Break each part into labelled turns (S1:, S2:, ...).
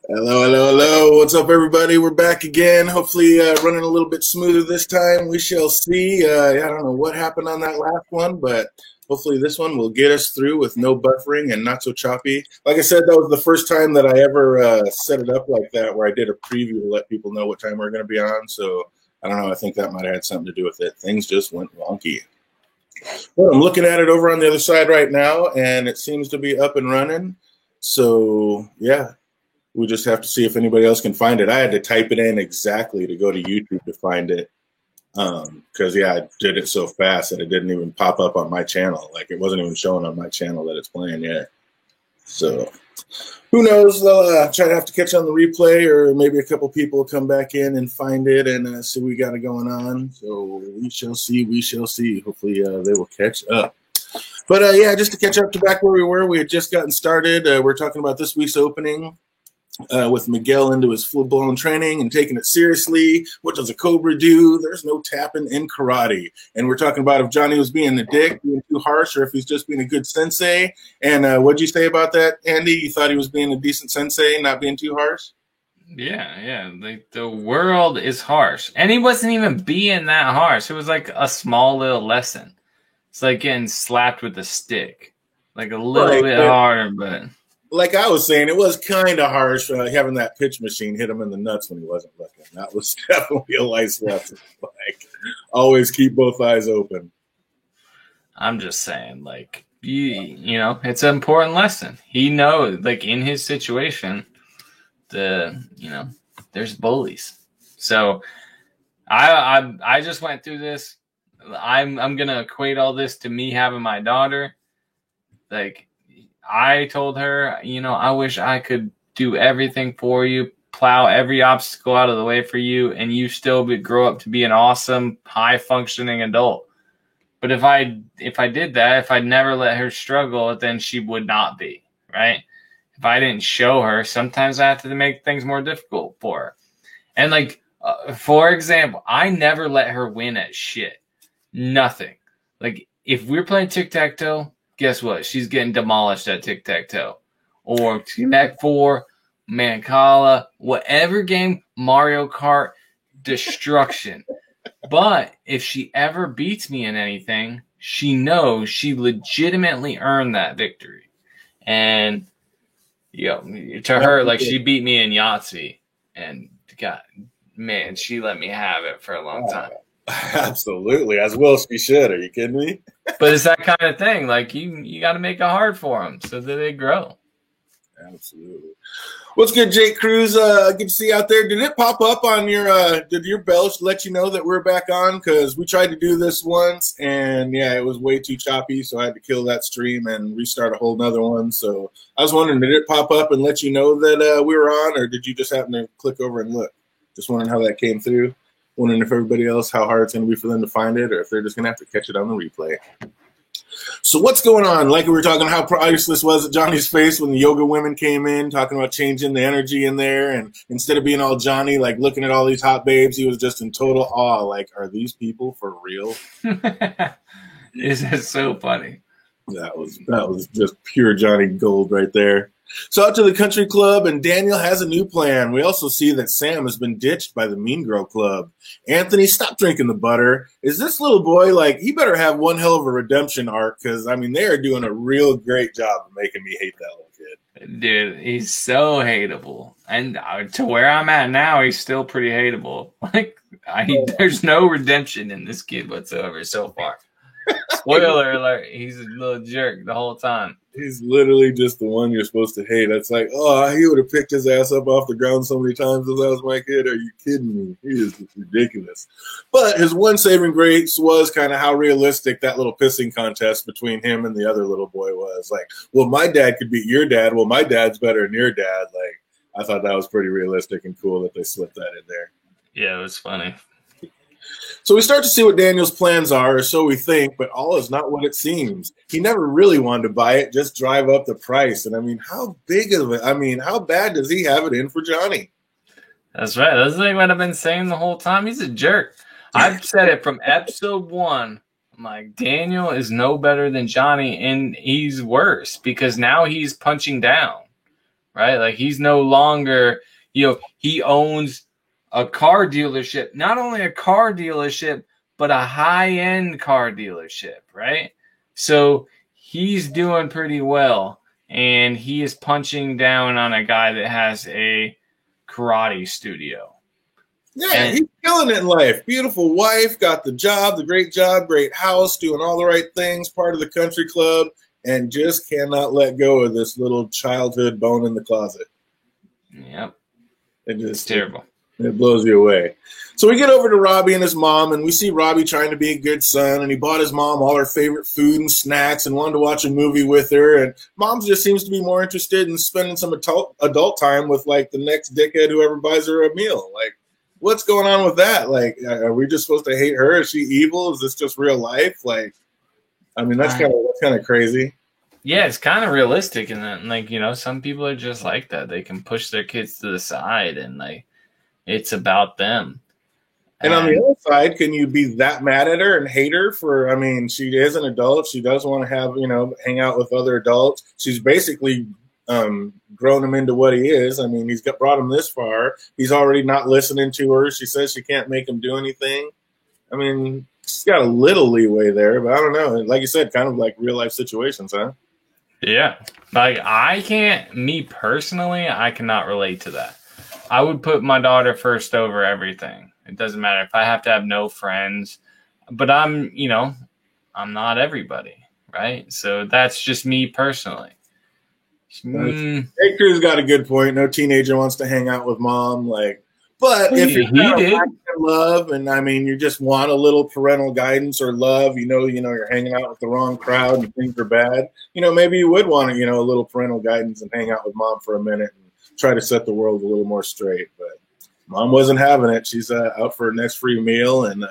S1: Hello, hello, hello. What's up, everybody? We're back again. Hopefully, running a little bit smoother this time. We shall see. I don't know what happened on that last one, but hopefully, this one will get us through with no buffering and not so choppy. Like I said, that was the first time that I ever set it up like that, where I did a preview to let people know what time we're going to be on. So, I don't know. I think that might have had something to do with it. Things just went wonky. Well, I'm looking at it over on the other side right now, and it seems to be up and running. So, yeah. We just have to see if anybody else can find it. I had to type it in exactly to go to YouTube to find it. Because, I did it so fast that it didn't even pop up on my channel. Like, it wasn't even showing on my channel that it's playing yet. So, who knows? They'll try to have to catch on the replay, or maybe a couple people come back in and find it and see what we got it going on. So, we shall see. We shall see. Hopefully, they will catch up. But, just to catch up to back where we were, we had just gotten started. We're talking about this week's opening. With Miguel into his full-blown training and taking it seriously. What does a Cobra do? There's no tapping in karate. And we're talking about if Johnny was being a dick, being too harsh, or if he's just being a good sensei. And what'd you say about that, Andy? You thought he was being a decent sensei, not being too harsh?
S2: Yeah. Like, the world is harsh. And he wasn't even being that harsh. It was like a small little lesson. It's like getting slapped with a stick. Like a little bit harder, but...
S1: Like I was saying, it was kind of harsh having that pitch machine hit him in the nuts when he wasn't looking. That was definitely a life lesson. Like, always keep both eyes open.
S2: I'm just saying, like, you know, it's an important lesson. He knows, like, in his situation, there's bullies. So I just went through this. I'm gonna equate all this to me having my daughter. Like, I told her, I wish I could do everything for you, plow every obstacle out of the way for you, and you still grow up to be an awesome, high-functioning adult. But if I did that, if I'd never let her struggle, then she would not be, right? If I didn't show her, sometimes I have to make things more difficult for her. And, like, for example, I never let her win at shit. Nothing. Like, if we're playing tic-tac-toe, guess what? She's getting demolished at tic-tac-toe. Or Connect 4, Mancala, whatever game, Mario Kart, destruction. But if she ever beats me in anything, she knows she legitimately earned that victory. And, to her, like, she beat me in Yahtzee. And, God, man, she let me have it for a long time.
S1: Absolutely, as well she should. Are you kidding me?
S2: But it's that kind of thing. Like, you got to make it hard for them so that they grow.
S1: Absolutely. What's good, Jake Cruz? Good to see you out there. Did it pop up on your? Did your bell let you know that we're back on? Because we tried to do this once, and it was way too choppy, so I had to kill that stream and restart a whole nother one. So I was wondering, did it pop up and let you know that we were on, or did you just happen to click over and look? Just wondering how that came through. Wondering if everybody else, how hard it's going to be for them to find it, or if they're just going to have to catch it on the replay. So what's going on? Like we were talking how priceless was at Johnny's face when the yoga women came in, talking about changing the energy in there. And instead of being all Johnny, like looking at all these hot babes, he was just in total awe. Like, are these people for real?
S2: It's so funny.
S1: That was just pure Johnny gold right there. So out to the country club, and Daniel has a new plan. We also see that Sam has been ditched by the Mean Girl Club. Anthony, stop drinking the butter. Is this little boy, like, he better have one hell of a redemption arc, because, I mean, they are doing a real great job of making me hate that little kid.
S2: Dude, he's so hateable. And to where I'm at now, he's still pretty hateable. Like, there's no redemption in this kid whatsoever so far. Spoiler alert, he's a little jerk the whole time.
S1: He's literally just the one you're supposed to hate. It's like, oh, he would have picked his ass up off the ground so many times as I was my kid. Are you kidding me? He is ridiculous. But his one saving grace was kind of how realistic that little pissing contest between him and the other little boy was. Like, well, my dad could beat your dad. Well, my dad's better than your dad. Like, I thought that was pretty realistic and cool that they slipped that in there.
S2: Yeah, it was funny.
S1: So we start to see what Daniel's plans are, or so we think, but all is not what it seems. He never really wanted to buy it, just drive up the price. And I mean, how big of it? I mean, how bad does he have it in for Johnny?
S2: That's right. That's like what I've been saying the whole time. He's a jerk. I've said it from episode 1. I'm like, Daniel is no better than Johnny, and he's worse because now he's punching down. right? Like he's no longer, he owns a car dealership, not only a car dealership, but a high-end car dealership, right? So he's doing pretty well, and he is punching down on a guy that has a karate studio.
S1: Yeah, he's killing it in life. Beautiful wife, got the great job, great house, doing all the right things, part of the country club, and just cannot let go of this little childhood bone in the closet.
S2: Yep.
S1: It's
S2: terrible.
S1: It blows you away. So we get over to Robbie and his mom, and we see Robbie trying to be a good son, and he bought his mom all her favorite food and snacks and wanted to watch a movie with her. And mom just seems to be more interested in spending some adult time with, like, the next dickhead whoever buys her a meal. Like, what's going on with that? Like, are we just supposed to hate her? Is she evil? Is this just real life? Like, I mean, that's kind of crazy.
S2: Yeah, it's kind of realistic, and then, like, some people are just like that. They can push their kids to the side, and like, it's about them.
S1: And on the other side, can you be that mad at her and hate her for? I mean, she is an adult. She does want to have hang out with other adults. She's basically grown him into what he is. I mean, he's brought him this far. He's already not listening to her. She says she can't make him do anything. I mean, she's got a little leeway there, but I don't know. Like you said, kind of like real life situations, huh?
S2: Yeah. Like, me personally, I cannot relate to that. I would put my daughter first over everything. It doesn't matter if I have to have no friends, but I'm not everybody, right? So that's just me personally.
S1: Hey, Crew's got a good point. No teenager wants to hang out with mom, but if you're in love, and I mean, you just want a little parental guidance or love, you're hanging out with the wrong crowd and things are bad. Maybe you would want a little parental guidance and hang out with mom for a minute and try to set the world a little more straight. But mom wasn't having it. She's out for her next free meal, and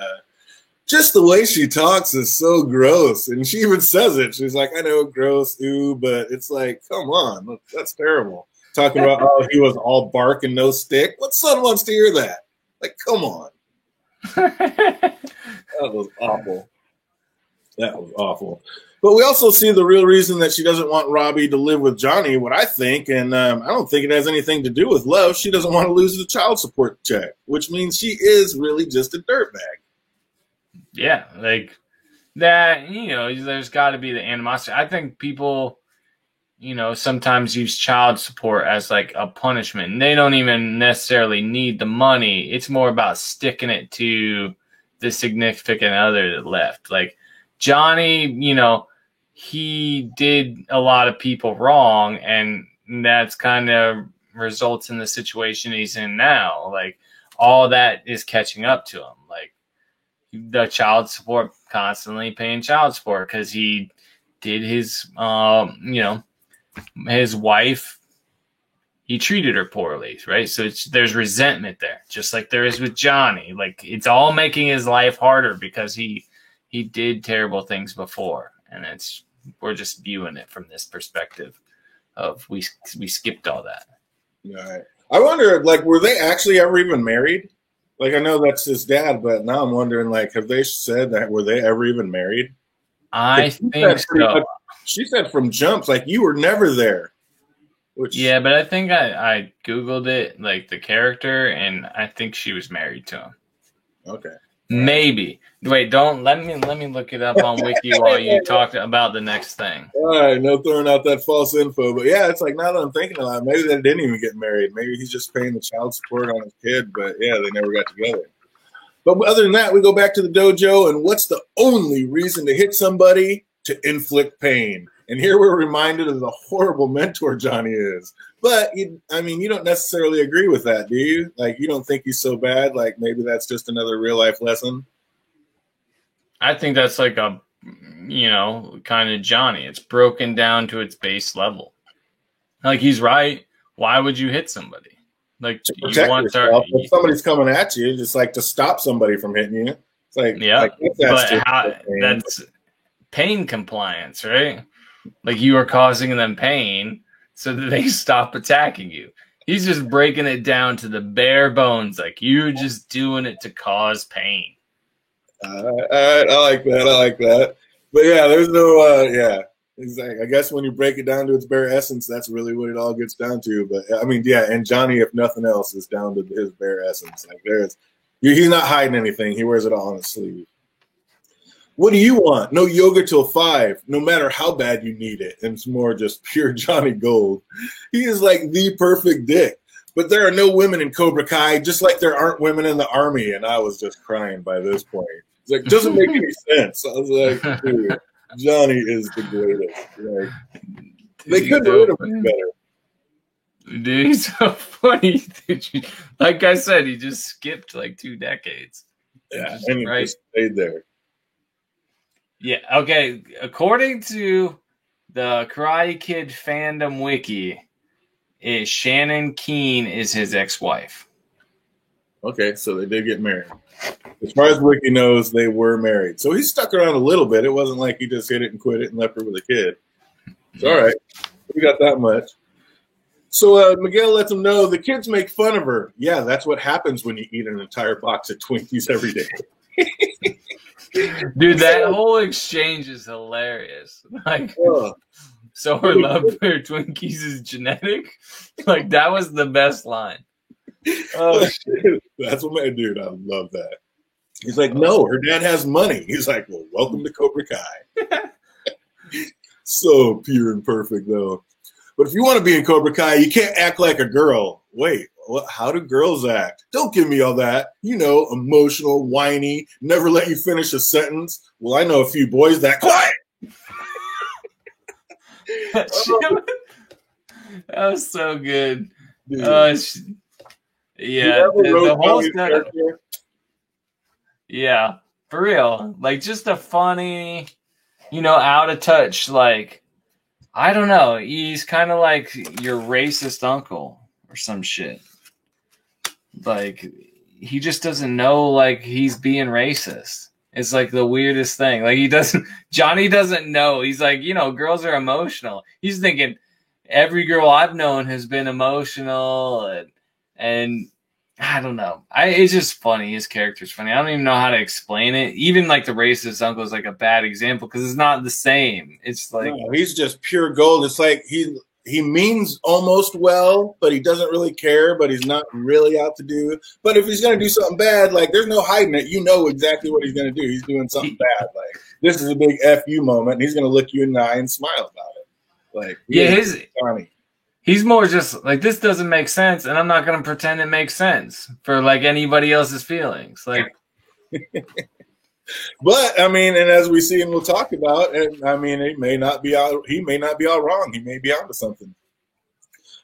S1: just the way she talks is so gross. And she even says it. She's like, I know, gross, ooh, but it's like, come on, that's terrible. Talking about, he was all bark and no stick. What son wants to hear that? Like, come on. That was awful. That was awful. But we also see the real reason that she doesn't want Robbie to live with Johnny, what I think, and I don't think it has anything to do with love. She doesn't want to lose the child support check, which means she is really just a dirtbag.
S2: Yeah, like that, there's got to be the animosity. I think people, sometimes use child support as like a punishment. And they don't even necessarily need the money. It's more about sticking it to the significant other that left. Like Johnny, he did a lot of people wrong, and that's kind of results in the situation he's in now. Like all that is catching up to him. Like the child support, constantly paying child support because he did his, his wife, he treated her poorly, right? So there's resentment there, just like there is with Johnny. Like it's all making his life harder because he did terrible things before, and we're just viewing it from this perspective of we skipped all that.
S1: Right. I wonder, were they actually ever even married? Like, I know that's his dad, but now I'm wondering, have they said that? Were they ever even married?
S2: I think so.
S1: She said from jumps, you were never there.
S2: Yeah, but I think I Googled it, the character, and I think she was married to him.
S1: Okay.
S2: Maybe. Wait, let me look it up on Wiki while you talk about the next thing.
S1: All right, no throwing out that false info, but yeah, it's now that I'm thinking about it, maybe they didn't even get married. Maybe he's just paying the child support on his kid, but yeah, they never got together. But other than that, we go back to the dojo, and what's the only reason to hit somebody? To inflict pain. And here we're reminded of the horrible mentor Johnny is. But, you don't necessarily agree with that, do you? You don't think he's so bad? Maybe that's just another real-life lesson?
S2: I think that's like a, kind of Johnny. It's broken down to its base level. He's right. Why would you hit somebody?
S1: To protect yourself. If somebody's coming at you, just to stop somebody from hitting you. It's
S2: yeah, that's pain compliance, right? You are causing them pain so that they stop attacking you. He's just breaking it down to the bare bones. You're just doing it to cause pain.
S1: All right, I like that. But yeah, there's no, Exactly. I guess when you break it down to its bare essence, that's really what it all gets down to. But I mean, yeah, and Johnny, if nothing else, is down to his bare essence. Like he's not hiding anything. He wears it all on his sleeve. What do you want? No yoga till 5, no matter how bad you need it. And it's more just pure Johnny Gold. He is like the perfect dick. But there are no women in Cobra Kai, just like there aren't women in the army. And I was just crying by this point. It's like, doesn't make any sense. I was like, dude, Johnny is the greatest. Like, they could have written him better.
S2: Dude, he's so funny. Like I said, he just skipped like 2 decades.
S1: Yeah, and he just stayed there.
S2: Yeah, okay. According to the Karate Kid fandom wiki, Shannon Keene is his ex-wife.
S1: Okay, so they did get married. As far as Wiki knows, they were married. So he stuck around a little bit. It wasn't like he just hit it and quit it and left her with a kid. It's all right. We got that much. So Miguel lets him know the kids make fun of her. Yeah, that's what happens when you eat an entire box of Twinkies every day.
S2: Dude, that whole exchange is hilarious. Like, so her love for Twinkies is genetic? Like, that was the best line.
S1: Oh, shit. That's what my dude. I love that. He's like, no, her dad has money. He's like, well, welcome to Cobra Kai. So pure and perfect, though. But if you want to be in Cobra Kai, you can't act like a girl. Wait, how do girls act? Don't give me all that. You know, emotional, whiny, never let you finish a sentence. Well, I know a few boys that quiet.
S2: That was so good. Yeah, the whole character. Yeah, for real. Like, just a funny, out of touch, like, I don't know. He's kind of like your racist uncle or some shit. Like, he just doesn't know, like, he's being racist. It's like the weirdest thing. Like, Johnny doesn't know. He's like, girls are emotional. He's thinking every girl I've known has been emotional and I don't know. It's just funny. His character's funny. I don't even know how to explain it. Even like the racist uncle is like a bad example because it's not the same. It's like
S1: he's just pure gold. It's like he means almost well, but he doesn't really care. But he's not really out to do. But if he's gonna do something bad, like there's no hiding it. You know exactly what he's gonna do. He's doing something bad. Like this is a big FU moment, and he's gonna look you in the eye and smile about it. Like funny.
S2: He's more just like, this doesn't make sense, and I'm not going to pretend it makes sense for like anybody else's feelings. Like,
S1: but I mean, and as we see and we'll talk about, and I mean, he may not be all wrong. He may be onto something.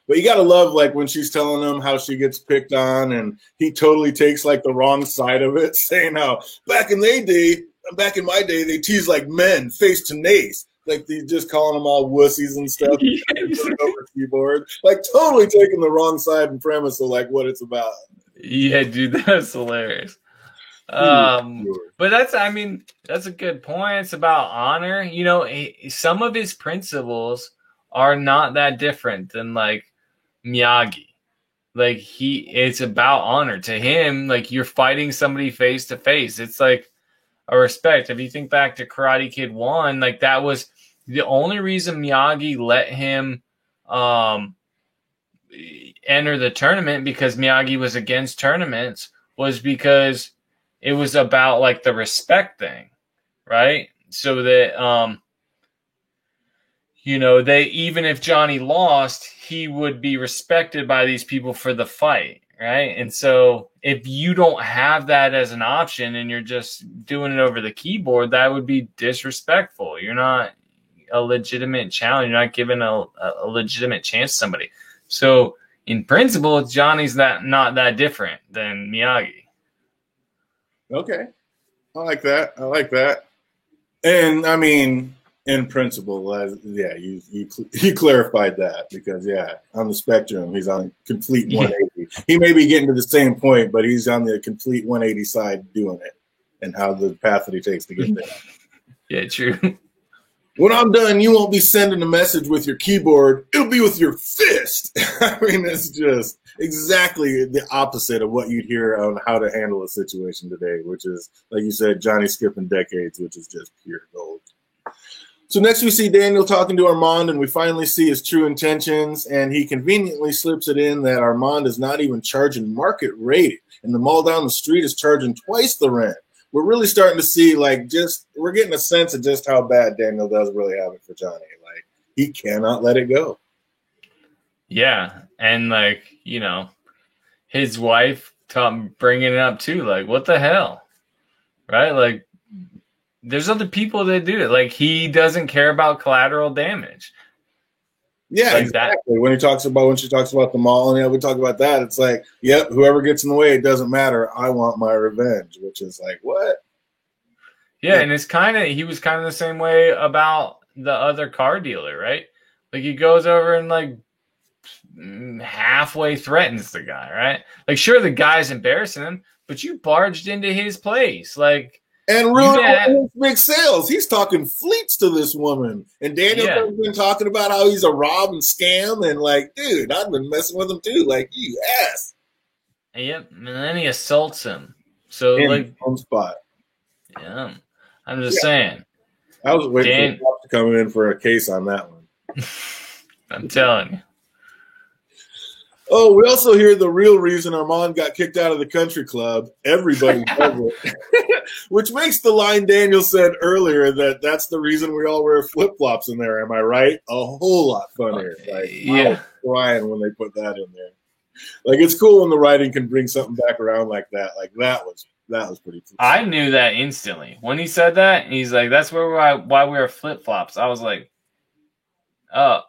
S1: But you got to love like when she's telling him how she gets picked on, and he totally takes like the wrong side of it, saying how back in my day, they tease like men face to face. Like they just calling them all wussies and stuff. Over keyboard, like totally taking the wrong side and premise of like what it's about.
S2: Yeah, dude, that's hilarious. But that's a good point. It's about honor. Some of his principles are not that different than like Miyagi. Like it's about honor to him. Like you're fighting somebody face to face. It's like a respect. If you think back to Karate Kid 1, like that was the only reason Miyagi let him enter the tournament, because Miyagi was against tournaments, was because it was about like the respect thing, right? So that they, even if Johnny lost, he would be respected by these people for the fight, right? And so if you don't have that as an option and you're just doing it over the keyboard, that would be disrespectful. You're not a legitimate challenge. You're not giving a legitimate chance to somebody. So in principle, Johnny's not that different than Miyagi.
S1: Okay. I like that. And I mean, in principle, you clarified that, because on the spectrum, he's on a complete 180. He may be getting to the same point, but he's on the complete 180 side doing it, and how the path that he takes to get there.
S2: Yeah, true.
S1: When I'm done, you won't be sending a message with your keyboard. It'll be with your fist. I mean, it's just exactly the opposite of what you'd hear on how to handle a situation today, which is, like you said, Johnny skipping decades, which is just pure gold. So next we see Daniel talking to Armand, and we finally see his true intentions, and he conveniently slips it in that Armand is not even charging market rate, and the mall down the street is charging twice the rent. We're really starting to see, like, we're getting a sense of just how bad Daniel does really have it for Johnny. Like, he cannot let it go.
S2: Yeah, and, like, you know, his wife bringing it up too. Like, what the hell? Right? Like, there's other people that do it. Like, he doesn't care about collateral damage.
S1: Yeah, like exactly. When she talks about the mall, and we talk about that, it's like, yep, whoever gets in the way, it doesn't matter. I want my revenge, which is like, what?
S2: Yeah, and he was kind of the same way about the other car dealer, right? Like, he goes over and, like, halfway threatens the guy, right? Like, sure, the guy's embarrassing him, but you barged into his place, like,
S1: and ruined his big sales. He's talking fleets to this woman, and Daniel has been talking about how he's a rob and scam, and like, dude, I've been messing with him too, like, you ass.
S2: Yep, and then he assaults him. So, like,
S1: on spot.
S2: Yeah, I'm just saying.
S1: I was waiting for the to come in for a case on that one.
S2: I'm telling you.
S1: Oh, we also hear the real reason Armand got kicked out of the country club. Everybody does it. Which makes the line Daniel said earlier that that's the reason we all wear flip-flops in there. Am I right? A whole lot funnier. Like, I was crying when they put that in there. Like, it's cool when the writing can bring something back around like that. Like, that was pretty cool.
S2: I knew that instantly. When he said that, he's like, that's why we wear flip-flops. I was like, oh,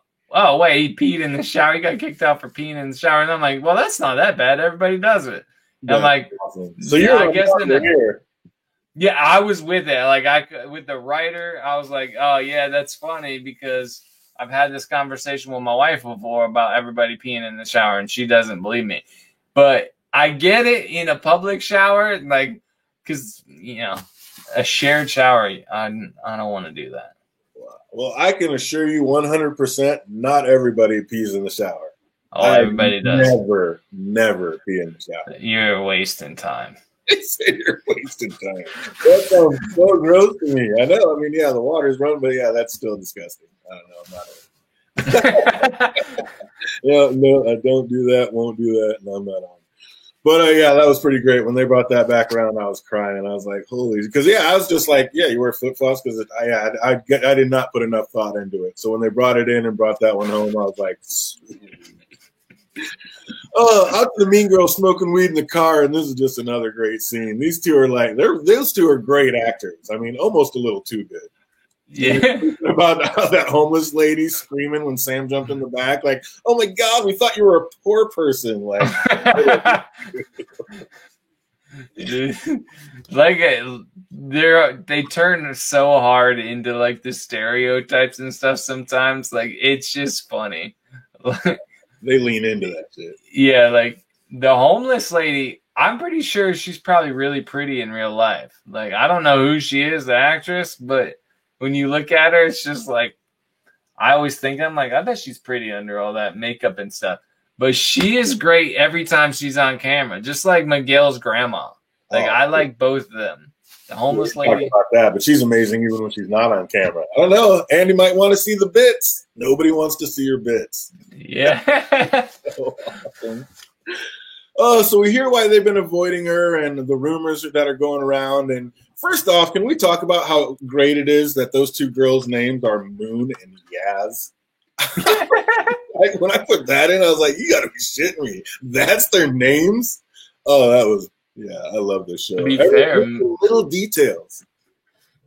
S2: wait, he peed in the shower. He got kicked out for peeing in the shower. And I'm like, well, that's not that bad. Everybody does it. I'm like,
S1: awesome. So you're I guess here.
S2: Yeah, I was with it. Like, with the writer, I was like, oh, yeah, that's funny because I've had this conversation with my wife before about everybody peeing in the shower, and she doesn't believe me. But I get it in a public shower, like, because, you know, a shared shower, I don't want to do that.
S1: Well, I can assure you 100% not everybody pees in the shower.
S2: Oh, everybody does.
S1: Never pee in the shower.
S2: You're wasting time.
S1: They say you're wasting time. That sounds so gross to me. I know. I mean, yeah, the water's running, but yeah, that's still disgusting. I don't know. I'm not no, I don't do that, won't do that, and I'm not on. But yeah, that was pretty great. When they brought that back around, I was crying. I was like, holy, because I was just like, yeah, you wear flip flops because I did not put enough thought into it. So when they brought it in and brought that one home, I was like, out to the mean girl smoking weed in the car, and this is just another great scene. These two are like, those two are great actors. I mean, almost a little too good.
S2: Yeah.
S1: About how that homeless lady screaming when Sam jumped in the back, like, oh my God, we thought you were a poor person. Like,
S2: like they turn so hard into like the stereotypes and stuff sometimes. Like, it's just funny.
S1: They lean into that shit.
S2: Yeah, like the homeless lady, I'm pretty sure she's probably really pretty in real life. Like, I don't know who she is, the actress, but when you look at her, it's just like, I always think, I'm like, I bet she's pretty under all that makeup and stuff. But she is great every time she's on camera, just like Miguel's grandma. Like, I like both of them. The homeless lady.
S1: About that, but she's amazing even when she's not on camera. I don't know. Andy might want to see the bits. Nobody wants to see your bits.
S2: Yeah.
S1: So awesome. Oh, so we hear why they've been avoiding her and the rumors that are going around. And first off, can we talk about how great it is that those two girls' names are Moon and Yaz? When I put that in, I was like, you got to be shitting me. That's their names? Oh, that was, yeah, I love this show.
S2: To be fair,
S1: little details.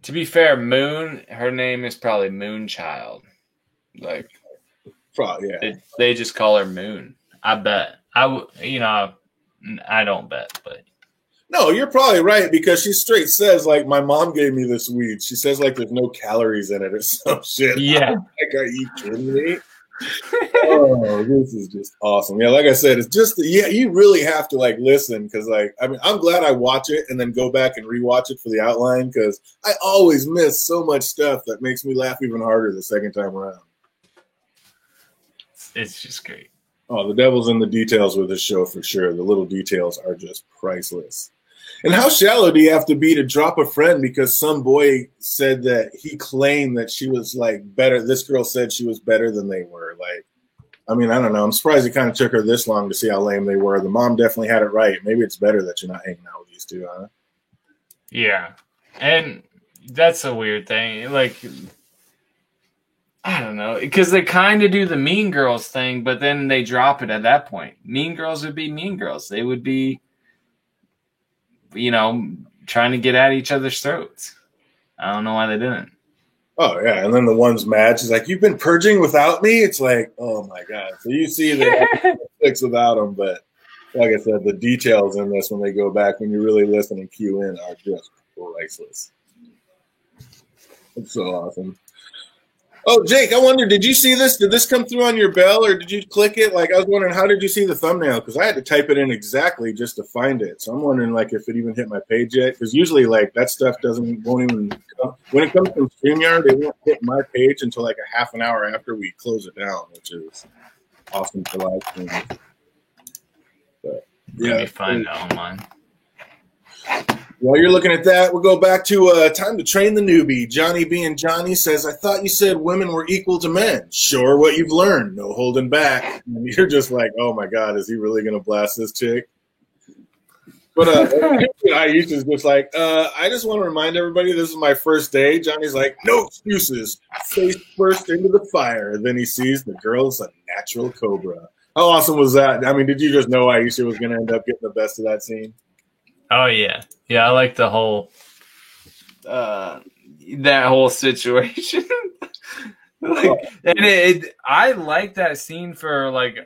S2: To be fair, Moon, her name is probably Moonchild. Like,
S1: probably, yeah.
S2: They just call her Moon. I bet. I don't bet, but
S1: no, you're probably right because she straight says like my mom gave me this weed. She says like there's no calories in it or some shit.
S2: Yeah,
S1: like, are you kidding me? Oh, this is just awesome. Yeah, like I said, it's just you really have to like listen because like I mean I'm glad I watch it and then go back and rewatch it for the outline because I always miss so much stuff that makes me laugh even harder the second time around.
S2: It's just great.
S1: Oh, the devil's in the details with this show for sure. The little details are just priceless. And how shallow do you have to be to drop a friend because some boy said that he claimed that she was like better? This girl said she was better than they were. Like, I mean, I don't know. I'm surprised it kind of took her this long to see how lame they were. The mom definitely had it right. Maybe it's better that you're not hanging out with these two, huh?
S2: Yeah. And that's a weird thing. Like, I don't know. Because they kind of do the Mean Girls thing, but then they drop it at that point. Mean Girls would be Mean Girls. They would be, you know, trying to get at each other's throats. I don't know why they didn't.
S1: Oh, yeah. And then the one's mad. She's like, you've been purging without me? It's like, oh, my God. So you see the fix without them. But like I said, the details in this when they go back, when you really listen and cue in, are just priceless. It's so awesome. Oh, Jake, I wonder, did you see this? Did this come through on your bell or did you click it? Like, I was wondering, how did you see the thumbnail? Because I had to type it in exactly just to find it. So I'm wondering, like, if it even hit my page yet. Because usually, like, that stuff won't even come. When it comes from StreamYard, it won't hit my page until, like, a half an hour after we close it down, which is awesome for live streams. But,
S2: yeah. Let me find it on mine.
S1: While you're looking at that, we'll go back to Time to Train the Newbie. Johnny being Johnny says, I thought you said women were equal to men. Sure, what you've learned. No holding back. And you're just like, oh, my God, is he really going to blast this chick? But Aisha's just like, I just want to remind everybody this is my first day. Johnny's like, no excuses. Face first into the fire. Then he sees the girl's a natural cobra. How awesome was that? I mean, did you just know Aisha was going to end up getting the best of that scene?
S2: Oh, yeah. Yeah, I like the whole that whole situation. I like that scene for like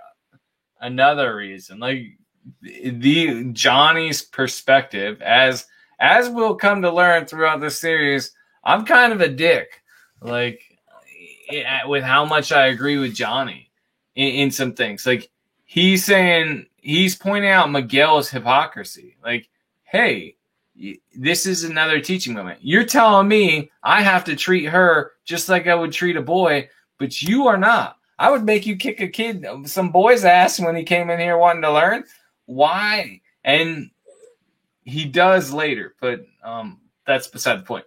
S2: another reason. Like the Johnny's perspective, as we'll come to learn throughout the series, I'm kind of a dick. Like with how much I agree with Johnny in some things. Like he's pointing out Miguel's hypocrisy. Like, hey, this is another teaching moment. You're telling me I have to treat her just like I would treat a boy, but you are not. I would make you kick some boy's ass when he came in here wanting to learn. Why? And he does later, but that's beside the point.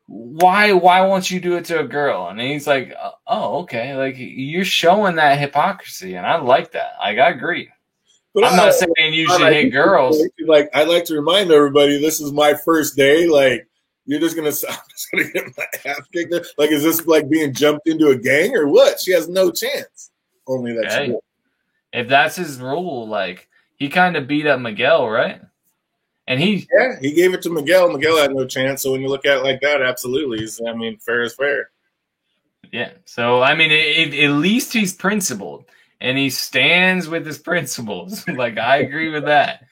S2: Why won't you do it to a girl? And he's like, oh, okay. Like you're showing that hypocrisy, and I like that. Like I agree. But I'm not saying you should hate girls.
S1: Like I'd like to remind everybody, this is my first day. Like I'm just gonna get my ass kicked. Like, is this like being jumped into a gang or what? She has no chance. Only that she will.
S2: If that's his rule, like he kind of beat up Miguel, right? And he
S1: gave it to Miguel. Miguel had no chance. So when you look at it like that, absolutely. I mean, fair is fair.
S2: Yeah. So I mean, at least he's principled. And he stands with his principles. Like, I agree with that.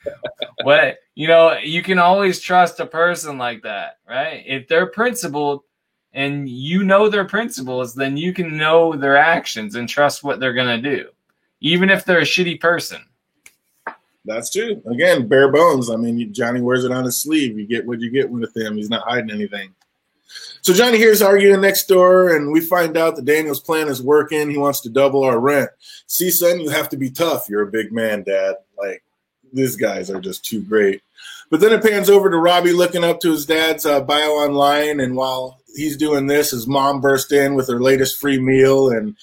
S2: What, you can always trust a person like that, right? If they're principled and you know their principles, then you can know their actions and trust what they're going to do, even if they're a shitty person.
S1: That's true. Again, bare bones. I mean, Johnny wears it on his sleeve. You get what you get with him. He's not hiding anything. So Johnny here is arguing next door, and we find out that Daniel's plan is working. He wants to double our rent. See, son, you have to be tough. You're a big man, Dad. Like, these guys are just too great. But then it pans over to Robbie looking up to his dad's bio online, and while he's doing this, his mom burst in with her latest free meal and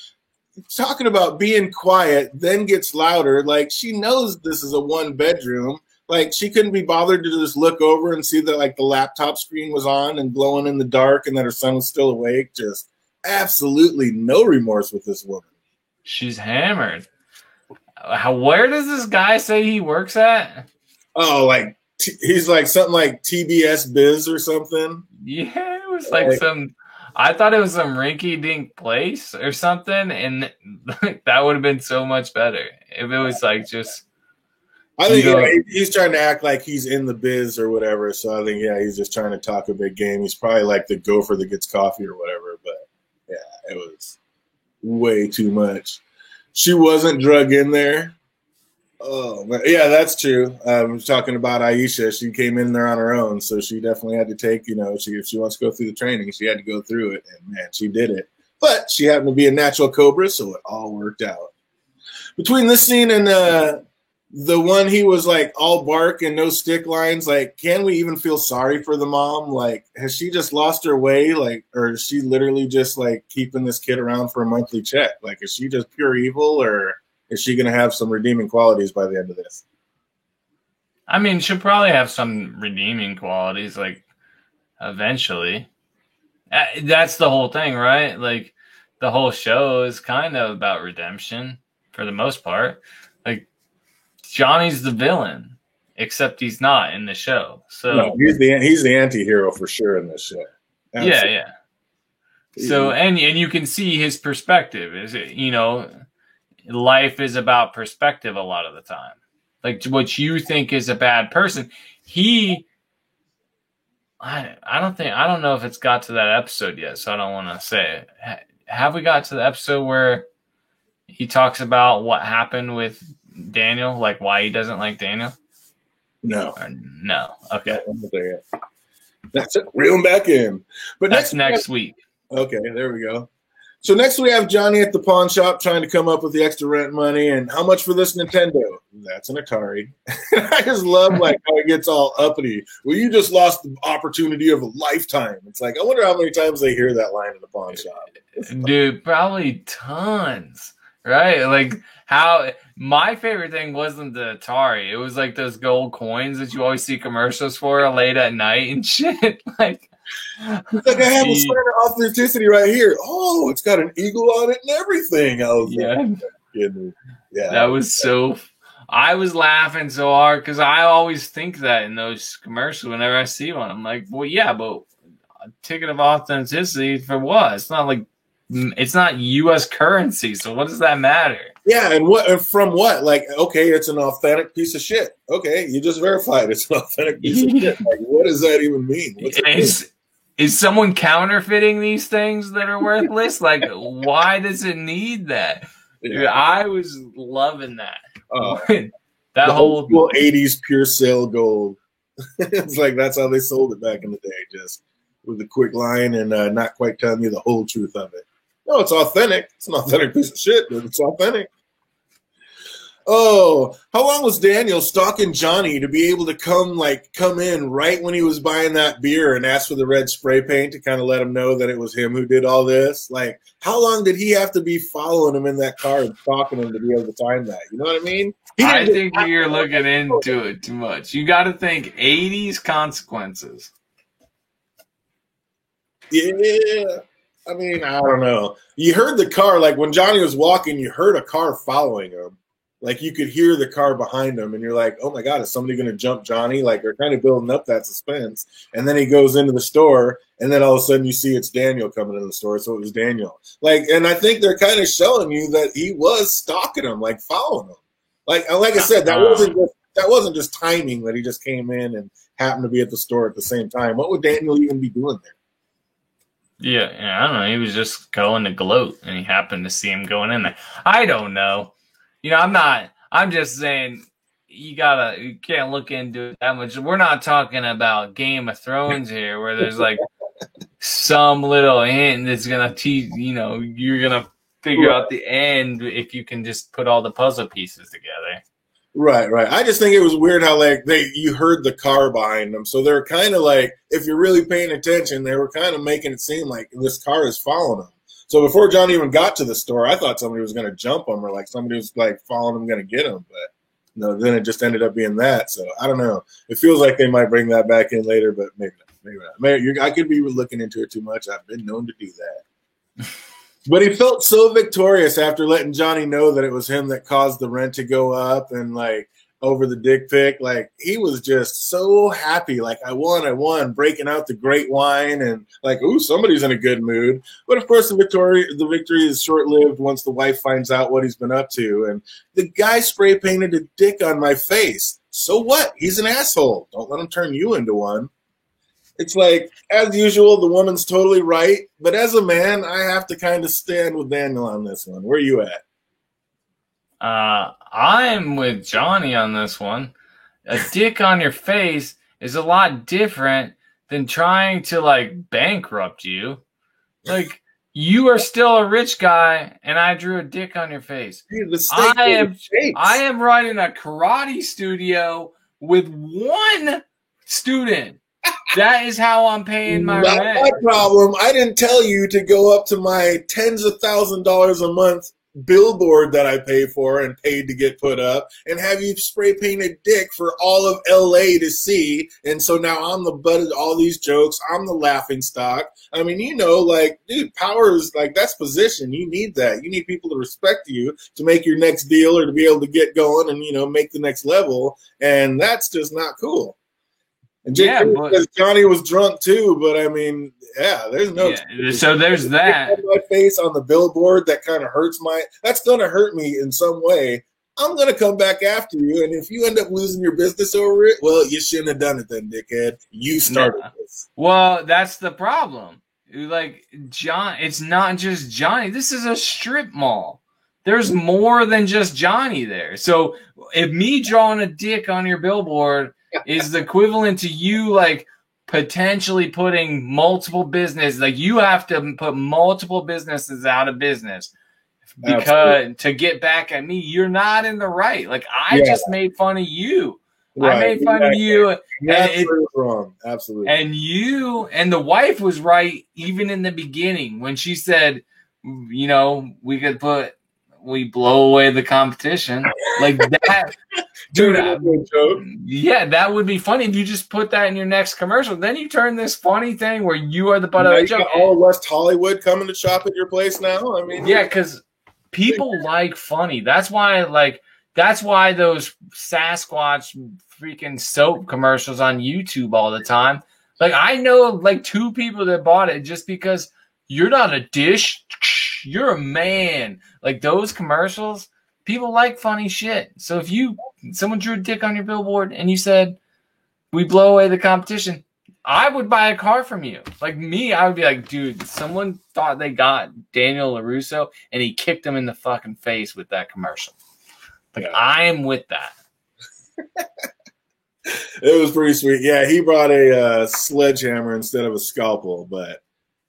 S1: talking about being quiet, then gets louder. Like, she knows this is a one-bedroom. Like, she couldn't be bothered to just look over and see that, like, the laptop screen was on and glowing in the dark and that her son was still awake. Just absolutely no remorse with this woman.
S2: She's hammered. Where does this guy say he works at?
S1: Oh, like, he's like something like TBS Biz or something.
S2: Yeah, it was like some... I thought it was some rinky-dink place or something, and that would have been so much better if it was, like, just...
S1: I think he's trying to act like he's in the biz or whatever. So I think, he's just trying to talk a big game. He's probably like the gopher that gets coffee or whatever. But, it was way too much. She wasn't drug in there. Oh, yeah, that's true. I'm talking about Aisha. She came in there on her own. So she definitely had to take, if she wants to go through the training, she had to go through it. And, man, she did it. But she happened to be a natural cobra, so it all worked out. Between this scene and The one he was like all bark and no stick lines. Like, can we even feel sorry for the mom? Like, has she just lost her way? Like, or is she literally just like keeping this kid around for a monthly check? Like, is she just pure evil, or is she going to have some redeeming qualities by the end of this?
S2: I mean, she'll probably have some redeeming qualities, like eventually. That's the whole thing, right? Like, the whole show is kind of about redemption for the most part. Like, Johnny's the villain, except he's not in the show. So
S1: no, he's the anti-hero for sure in this show.
S2: Absolutely. Yeah. So and you can see his perspective. Is it, life is about perspective a lot of the time. Like, what you think is a bad person, I don't know if it's got to that episode yet, so I don't want to say it. Have we got to the episode where he talks about what happened with Daniel, like why he doesn't like Daniel?
S1: No.
S2: No. Okay.
S1: That's it. Reel him back in. But
S2: that's next week.
S1: Okay, there we go. So next we have Johnny at the pawn shop trying to come up with the extra rent money. And how much for this Nintendo? That's an Atari. I just love like how he gets all uppity. Well, you just lost the opportunity of a lifetime. It's like, I wonder how many times they hear that line in the pawn shop.
S2: Dude, probably tons, right? Like, how my favorite thing wasn't the Atari. It was like those gold coins that you always see commercials for late at night and shit. Like,
S1: it's like, I have a sign of authenticity right here. Oh, it's got an eagle on it and everything. I was
S2: that was so. I was laughing so hard because I always think that in those commercials whenever I see one. I'm like, well, yeah, but a ticket of authenticity for what? It's not like, it's not U.S. currency, so what does that matter?
S1: Yeah, and from what? Like, okay, it's an authentic piece of shit. Okay, you just verified it's an authentic piece of shit. Like, what does that even mean?
S2: Is someone counterfeiting these things that are worthless? Like, why does it need that? Yeah. Dude, I was loving that.
S1: That whole 80s pure sale gold. It's like that's how they sold it back in the day, just with a quick line and not quite telling you the whole truth of it. No, it's authentic. It's an authentic piece of shit, but it's authentic. Oh, how long was Daniel stalking Johnny to be able to come in right when he was buying that beer and ask for the red spray paint to kind of let him know that it was him who did all this? Like, how long did he have to be following him in that car and stalking him to be able to time that? You know what I mean?
S2: I think you're looking into it too much. You got to think 80s consequences.
S1: Yeah. I mean, I don't know. You heard the car, like when Johnny was walking, you heard a car following him. Like you could hear the car behind him and you're like, oh my God, is somebody going to jump Johnny? Like they're kind of building up that suspense. And then he goes into the store and then all of a sudden you see it's Daniel coming into the store. So it was Daniel. Like, and I think they're kind of showing you that he was stalking him, like following him. Like I said, that wasn't just timing that he just came in and happened to be at the store at the same time. What would Daniel even be doing there?
S2: Yeah, I don't know. He was just going to gloat and he happened to see him going in there. I don't know. I'm just saying you can't look into it that much. We're not talking about Game of Thrones here where there's like some little hint that's going to teach, you're going to figure out the end if you can just put all the puzzle pieces together.
S1: Right. I just think it was weird how you heard the car behind them. So they're kind of like, if you're really paying attention, they were kind of making it seem like this car is following them. So before Johnny even got to the store, I thought somebody was going to jump him or like somebody was like following him, going to get him. But no, then it just ended up being that. So I don't know. It feels like they might bring that back in later, but maybe not. I could be looking into it too much. I've been known to do that. But he felt so victorious after letting Johnny know that it was him that caused the rent to go up and like over the dick pic. Like he was just so happy. Like I won, breaking out the great wine and like, ooh, somebody's in a good mood. But of course the victory is short-lived once the wife finds out what he's been up to. And the guy spray painted a dick on my face. So what? He's an asshole. Don't let him turn you into one. It's like, as usual, the woman's totally right. But as a man, I have to kind of stand with Daniel on this one. Where are you at?
S2: I'm with Johnny on this one. A dick on your face is a lot different than trying to, like, bankrupt you. Like, You are still a rich guy, and I drew a dick on your face.
S1: Dude, the
S2: I am running a karate studio with one student. That is how I'm paying my
S1: Not
S2: rent.
S1: my problem. I didn't tell you to go up to my tens of $1,000s a month billboard that I pay for and paid to get put up and have you spray painted dick for all of LA to see. And so now I'm the butt of all these jokes. I'm the laughing stock. I mean, you know, like, dude, power is like, that's position. You need that. You need people to respect you to make your next deal or to be able to get going and, you know, make the next level. And that's just not cool. And Jake says Johnny was drunk too, but I mean, yeah, there's no.
S2: Yeah, so there's that.
S1: My face on the billboard that kind of hurts that's going to hurt me in some way. I'm going to come back after you, and if you end up losing your business over it, well, you shouldn't have done it then, dickhead. You started this.
S2: Well, that's the problem. Like John, it's not just Johnny. This is a strip mall. There's more than just Johnny there. So if me drawing a dick on your billboard is the equivalent to you like potentially putting multiple business, like you have to put multiple businesses out of business because to get back at me, you're not in the right. Like I just made fun of you. Right, I made fun of you.
S1: That's wrong. Absolutely.
S2: And you and the wife was right even in the beginning when she said, you know, we blow away the competition like that. Dude, yeah, that would be funny if you just put that in your next commercial. Then you turn this funny thing where you are the butt of the joke.
S1: All West Hollywood coming to shop at your place now. I mean,
S2: yeah, because people like funny. That's why those Sasquatch freaking soap commercials on YouTube all the time. Like I know like 2 people that bought it just because you're not a dish, you're a man. Like those commercials. People like funny shit. So if someone drew a dick on your billboard and you said, we blow away the competition, I would buy a car from you. Like me, I would be like, dude, someone thought they got Daniel LaRusso and he kicked him in the fucking face with that commercial. Like I am with that.
S1: It was pretty sweet. Yeah, he brought a sledgehammer instead of a scalpel. But,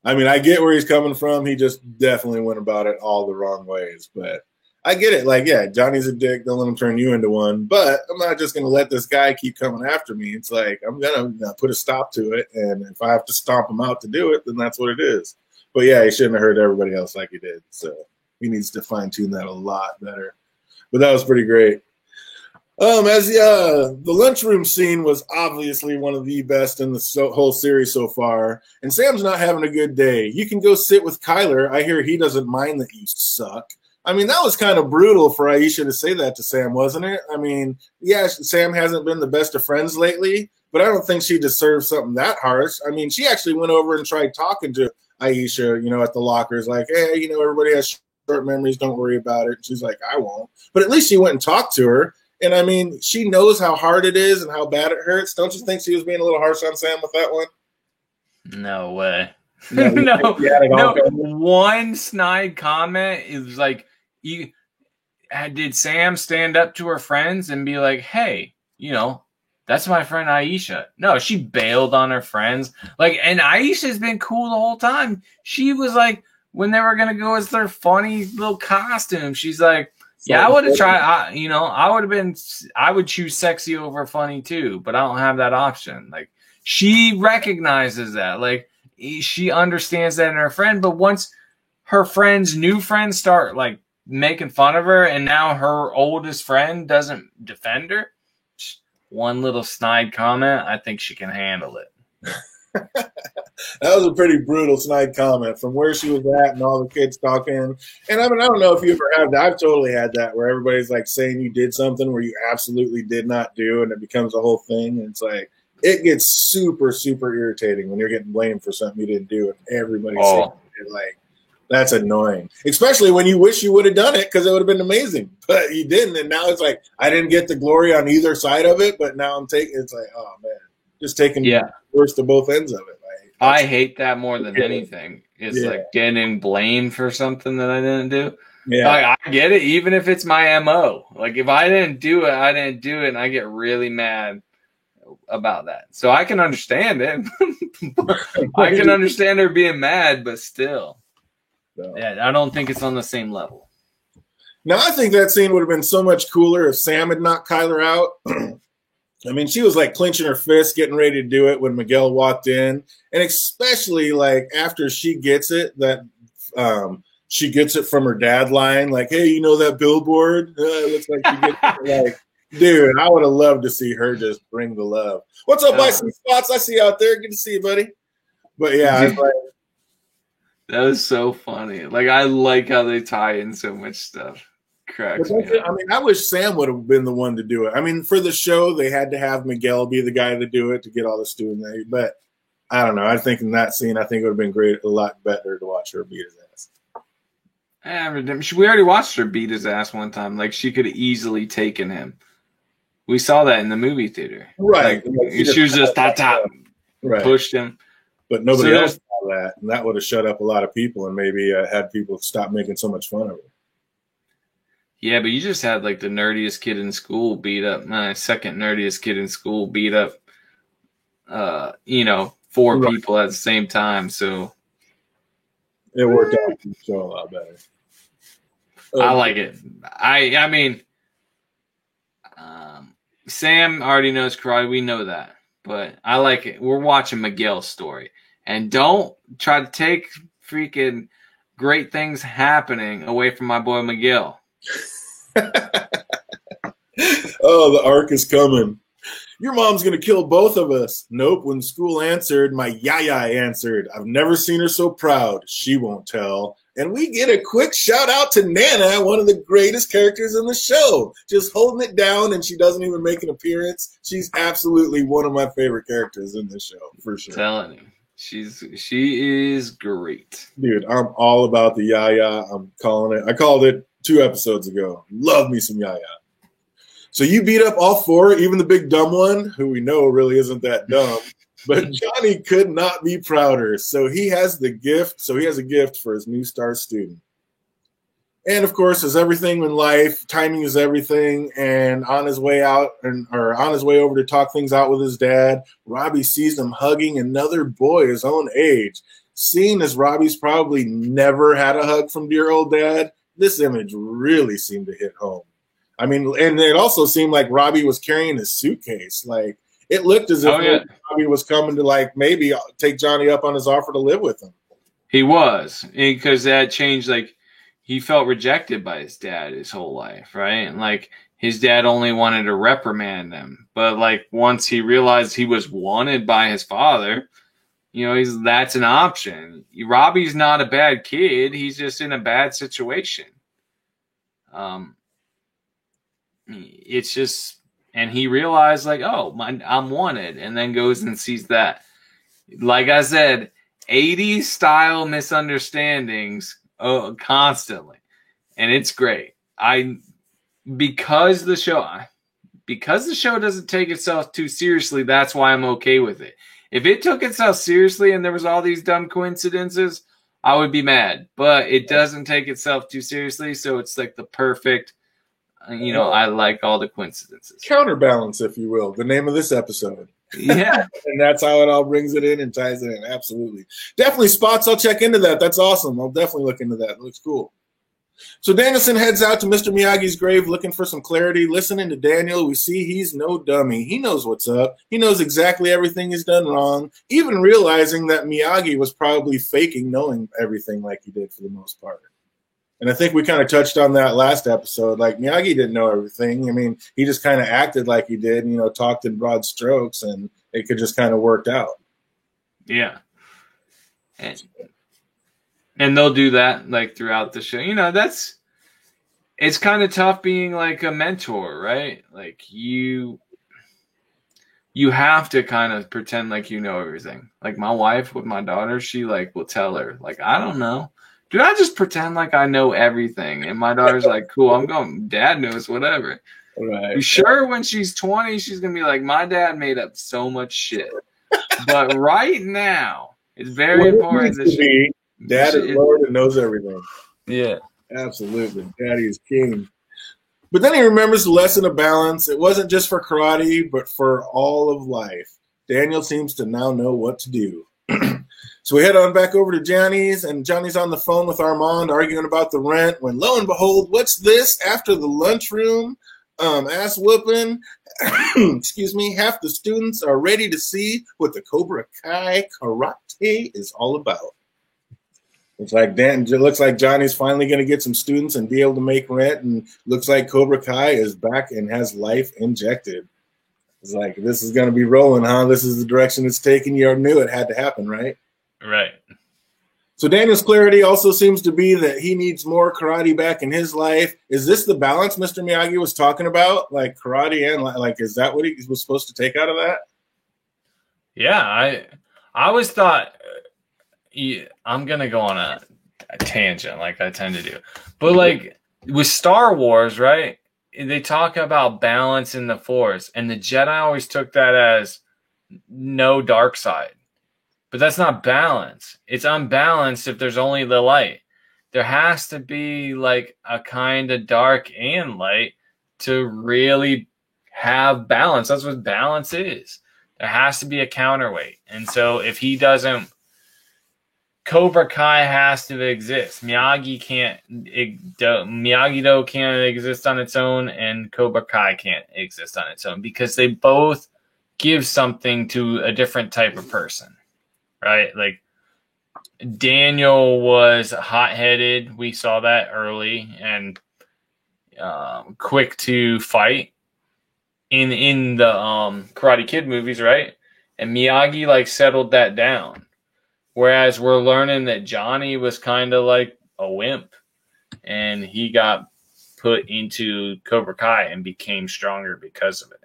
S1: I mean, I get where he's coming from. He just definitely went about it all the wrong ways. But I get it. Like, yeah, Johnny's a dick. Don't let him turn you into one. But I'm not just going to let this guy keep coming after me. It's like I'm going to put a stop to it. And if I have to stomp him out to do it, then that's what it is. But, yeah, he shouldn't have hurt everybody else like he did. So he needs to fine-tune that a lot better. But that was pretty great. The lunchroom scene was obviously one of the best in the whole series so far. And Sam's not having a good day. You can go sit with Kyler. I hear he doesn't mind that you suck. I mean, that was kind of brutal for Aisha to say that to Sam, wasn't it? I mean, yeah, Sam hasn't been the best of friends lately, but I don't think she deserves something that harsh. I mean, she actually went over and tried talking to Aisha, you know, at the lockers, like, hey, you know, everybody has short memories. Don't worry about it. She's like, I won't. But at least she went and talked to her. And, I mean, she knows how hard it is and how bad it hurts. Don't you think she was being a little harsh on Sam with that one?
S2: No way. No. One snide comment is like, did Sam stand up to her friends and be like, hey, you know, that's my friend Aisha? No, she bailed on her friends. Like, and Aisha's been cool the whole time. She was like, when they were going to go as their funny little costume, she's like, yeah, I would have tried, I would choose sexy over funny too, but I don't have that option. Like, she recognizes that. Like, she understands that in her friend, but once her new friends start, like, making fun of her, and now her oldest friend doesn't defend her, one little snide comment, I think she can handle it.
S1: That was a pretty brutal snide comment from where she was at and all the kids talking. And I mean, I don't know if you ever had that. I've totally had that where everybody's like saying you did something where you absolutely did not do, and it becomes a whole thing. And it's like, it gets super, super irritating when you're getting blamed for something you didn't do and everybody's saying it. Like, that's annoying, especially when you wish you would have done it because it would have been amazing, but you didn't. And now it's like, I didn't get the glory on either side of it, but now I'm taking, it's like, oh man, just taking the worst of both ends of it. Like,
S2: I hate that more than anything. It's like getting blamed for something that I didn't do. Yeah. Like, I get it. Even if it's my MO, like if I didn't do it, I didn't do it. And I get really mad about that. So I can understand it. I can understand her being mad, but still.
S1: So.
S2: Yeah, I don't think it's on the same level.
S1: Now, I think that scene would have been so much cooler if Sam had knocked Kyler out. I mean, she was like clenching her fist, getting ready to do it when Miguel walked in. And especially like after she gets it, that she gets it from her dad line, like, hey, you know that billboard? It looks like she gets it. Like, dude, I would have loved to see her just bring the love. What's up, Bison Spots? I see you out there. Good to see you, buddy. But yeah, I was like,
S2: that was so funny. Like, I like how they tie in so much stuff. Cracks me up.
S1: I mean, I wish Sam would have been the one to do it. I mean, for the show, they had to have Miguel be the guy to do it to get all the students there. But I don't know. I think in that scene, I think it would have been great, a lot better to watch her beat his ass.
S2: We already watched her beat his ass one time. Like, she could have easily taken him. We saw that in the movie theater.
S1: Right.
S2: Like, she was just top,
S1: right.
S2: Pushed him.
S1: But nobody else saw that. And that would have shut up a lot of people and maybe had people stop making so much fun of her.
S2: Yeah, but you just had like the nerdiest kid in school beat up, my second nerdiest kid in school beat up, four people at the same time. So
S1: it worked out for the show a lot better.
S2: I like it. I mean, Sam already knows karate. We know that, but I like it. We're watching Miguel's story, and don't try to take freaking great things happening away from my boy Miguel.
S1: Oh, the arc is coming. Your mom's going to kill both of us. Nope. When school answered, my yaya answered. I've never seen her so proud. She won't tell. And we get a quick shout out to Nana, one of the greatest characters in the show. Just holding it down, and she doesn't even make an appearance. She's absolutely one of my favorite characters in this show, for sure.
S2: Telling you. She is great.
S1: Dude, I'm all about the yaya. I'm calling it. I called it 2 episodes ago. Love me some yaya. So you beat up all 4, even the big dumb one, who we know really isn't that dumb. But Johnny could not be prouder. So he has the gift. So he has a gift for his new star student. And of course, as everything in life, timing is everything. And on his way out, or on his way over to talk things out with his dad, Robbie sees him hugging another boy his own age. Seeing as Robbie's probably never had a hug from dear old dad, this image really seemed to hit home. I mean, and it also seemed like Robbie was carrying his suitcase. Like, it looked as if Robbie was coming to, like, maybe take Johnny up on his offer to live with him.
S2: He was, because that changed, like, he felt rejected by his dad his whole life, right? And, like, his dad only wanted to reprimand him. But, like, once he realized he was wanted by his father, that's an option. Robbie's not a bad kid. He's just in a bad situation. It's just, and he realized, like, oh, I'm wanted, and then goes and sees that. Like I said, 80s style misunderstandings constantly, and it's great. Because the show doesn't take itself too seriously, that's why I'm okay with it. If it took itself seriously and there was all these dumb coincidences, I would be mad. But it doesn't take itself too seriously, so it's like the perfect. I like all the coincidences.
S1: Counterbalance, if you will, the name of this episode.
S2: Yeah.
S1: And that's how it all brings it in and ties it in. Absolutely. Definitely Spots. I'll check into that. That's awesome. I'll definitely look into that. It looks cool. So Daniel-san heads out to Mr. Miyagi's grave looking for some clarity. Listening to Daniel, we see he's no dummy. He knows what's up. He knows exactly everything he's done wrong, even realizing that Miyagi was probably faking knowing everything like he did for the most part. And I think we kind of touched on that last episode. Like, Miyagi didn't know everything. I mean, he just kind of acted like he did, talked in broad strokes, and it could just kind of worked out.
S2: Yeah. And they'll do that, like, throughout the show. It's kind of tough being, like, a mentor, right? Like, you have to kind of pretend like you know everything. Like, my wife with my daughter, she, like, will tell her, like, I don't know. Dude, I just pretend like I know everything. And my daughter's like, cool, I'm going, dad knows whatever. Right. You sure when she's 20, she's going to be like, my dad made up so much shit. But right now, it's very important that
S1: dad is Lord and knows everything.
S2: Yeah.
S1: Absolutely. Daddy is king. But then he remembers the lesson of balance. It wasn't just for karate, but for all of life. Daniel seems to now know what to do. So we head on back over to Johnny's, and Johnny's on the phone with Armand arguing about the rent when lo and behold, what's this? After the lunchroom ass whooping, excuse me, half the students are ready to see what the Cobra Kai karate is all about. It's like it looks like Johnny's finally going to get some students and be able to make rent, and looks like Cobra Kai is back and has life injected. It's like, this is going to be rolling, huh? This is the direction it's taking. You already knew it had to happen, right?
S2: Right.
S1: So Daniel's clarity also seems to be that he needs more karate back in his life. Is this the balance Mr. Miyagi was talking about? Like karate and like, is that what he was supposed to take out of that?
S2: Yeah, I always thought, I'm going to go on a tangent like I tend to do. But like with Star Wars, right? They talk about balance in the Force, and the Jedi always took that as no dark side. But that's not balance. It's unbalanced if there's only the light. There has to be like a kind of dark and light to really have balance. That's what balance is. There has to be a counterweight. And so if he doesn't, Cobra Kai has to exist. Miyagi-Do can't exist on its own, and Cobra Kai can't exist on its own, because they both give something to a different type of person. Right? Like Daniel was hot-headed. We saw that early, and quick to fight in the Karate Kid movies, right? And Miyagi like settled that down. Whereas we're learning that Johnny was kind of like a wimp, and he got put into Cobra Kai and became stronger because of it.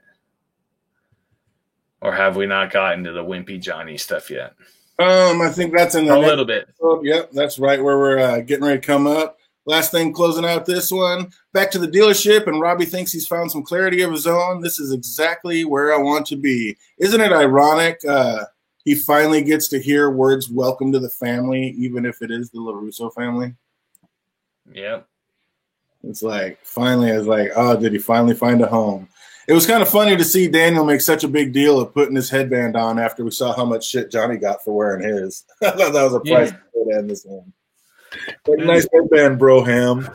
S2: Or have we not gotten to the wimpy Johnny stuff yet?
S1: I think that's in the
S2: next little bit.
S1: Episode. Yep, that's right where we're getting ready to come up. Last thing, closing out this one. Back to the dealership, and Robbie thinks he's found some clarity of his own. This is exactly where I want to be. Isn't it ironic? He finally gets to hear words "welcome to the family," even if it is the LaRusso family.
S2: Yep.
S1: It's like, finally, I was like, oh, did he finally find a home? It was kind of funny to see Daniel make such a big deal of putting his headband on after we saw how much shit Johnny got for wearing his. I thought that was a price to end this one. Like, nice headband, bro, Ham.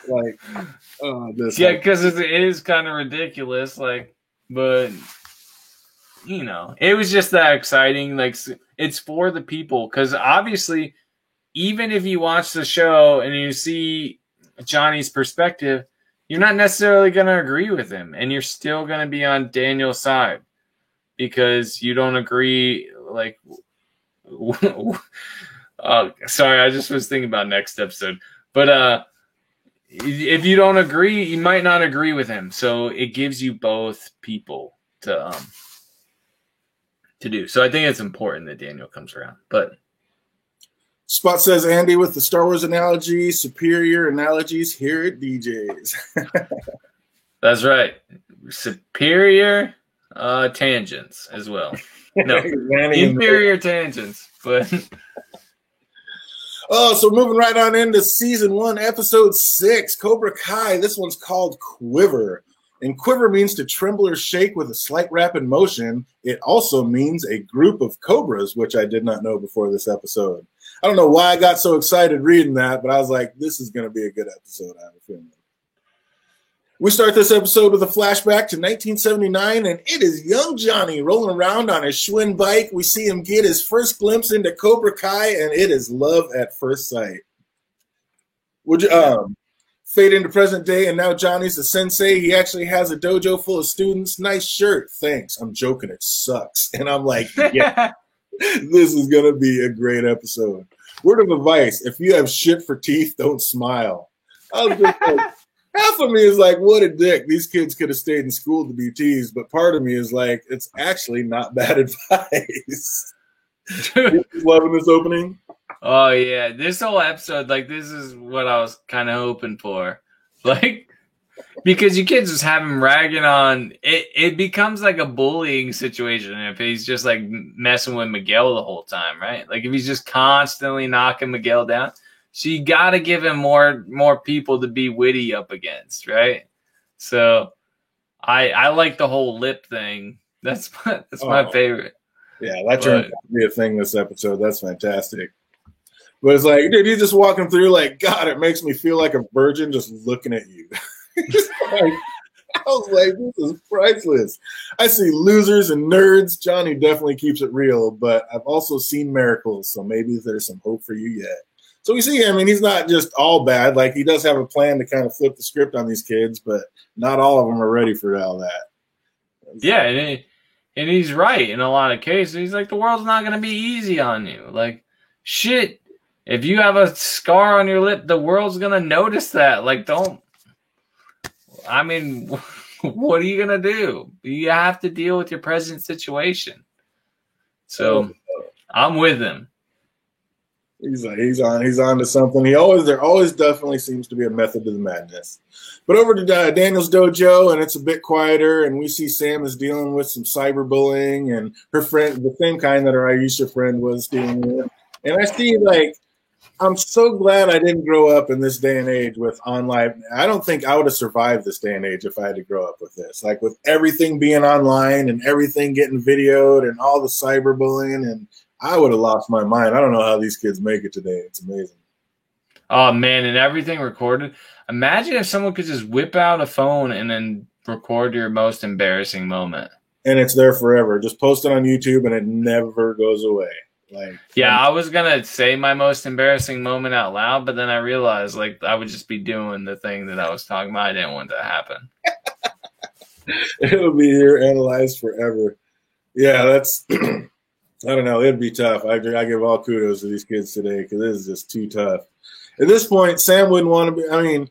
S1: Like,
S2: yeah, because it is kind of ridiculous. Like, but you know, it was just that exciting. Like, it's for the people, because obviously, even if you watch the show and you see Johnny's perspective, you're not necessarily going to agree with him, and you're still going to be on Daniel's side because you don't agree. Like, sorry, I just was thinking about next episode. But if you don't agree, you might not agree with him. So it gives you both people to do. So I think it's important that Daniel comes around. But
S1: Spot says, Andy, with the Star Wars analogy, superior analogies here at DJ's.
S2: That's right. Superior tangents as well. No, inferior tangents. But
S1: so moving right on into season 1, episode 6, Cobra Kai. This one's called Quiver. And quiver means to tremble or shake with a slight rapid motion. It also means a group of cobras, which I did not know before this episode. I don't know why I got so excited reading that, but I was like, this is going to be a good episode. I have a feeling. We start this episode with a flashback to 1979, and it is young Johnny rolling around on his Schwinn bike. We see him get his first glimpse into Cobra Kai, and it is love at first sight. Would you fade into present day, and now Johnny's a sensei. He actually has a dojo full of students. Nice shirt. Thanks. I'm joking. It sucks. And I'm like, yeah. This is going to be a great episode. Word of advice, if you have shit for teeth, don't smile. I was just like, half of me is like, what a dick. These kids could have stayed in school to be teased. But part of me is like, it's actually not bad advice. Loving this opening?
S2: Oh, yeah. This whole episode, like, this is what I was kind of hoping for. Like, because you can't just have him ragging on it. It becomes like a bullying situation if he's just like messing with Miguel the whole time, right? Like if he's just constantly knocking Miguel down, so you got to give him more people to be witty up against, right? So I like the whole lip thing. That's my favorite.
S1: Yeah, that turned out to be a thing this episode. That's fantastic. But it's like, dude, you just walking through, like, God, it makes me feel like a virgin just looking at you. Like, I was like, this is priceless. I see losers and nerds. Johnny definitely keeps it real, but I've also seen miracles, so maybe there's some hope for you yet. So we see, I mean, he's not just all bad. Like, he does have a plan to kind of flip the script on these kids, but not all of them are ready for all that.
S2: Yeah, and he's right in a lot of cases. He's like, the world's not going to be easy on you. Like, shit, if you have a scar on your lip, the world's going to notice that. Like, don't. I mean, what are you going to do? You have to deal with your present situation. So I'm with him.
S1: He's on to something. There always definitely seems to be a method to the madness. But over to Daniel's dojo, and it's a bit quieter, and we see Sam is dealing with some cyberbullying, and her friend, the same kind that her Aisha friend was dealing with. And I see, like, I'm so glad I didn't grow up in this day and age with online. I don't think I would have survived this day and age if I had to grow up with this. Like, with everything being online and everything getting videoed and all the cyberbullying, and I would have lost my mind. I don't know how these kids make it today. It's amazing.
S2: Oh, man, and everything recorded. Imagine if someone could just whip out a phone and then record your most embarrassing moment.
S1: And it's there forever. Just post it on YouTube and it never goes away. Like,
S2: yeah, I was going to say my most embarrassing moment out loud, but then I realized, like, I would just be doing the thing that I was talking about. I didn't want to happen.
S1: It'll be here analyzed forever. Yeah, that's... I don't know. It'd be tough. I give all kudos to these kids today because it is just too tough. At this point, Sam wouldn't want to be – I mean,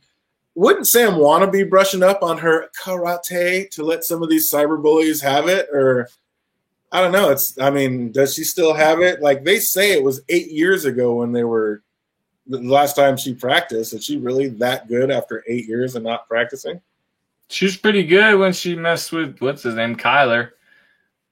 S1: wouldn't Sam want to be brushing up on her karate to let some of these cyberbullies have it? Or I don't know. Does she still have it? Like, they say it was 8 years ago when they were – the last time she practiced. Is she really that good after 8 years of not practicing?
S2: She's pretty good when she messed with – what's his name? Kyler.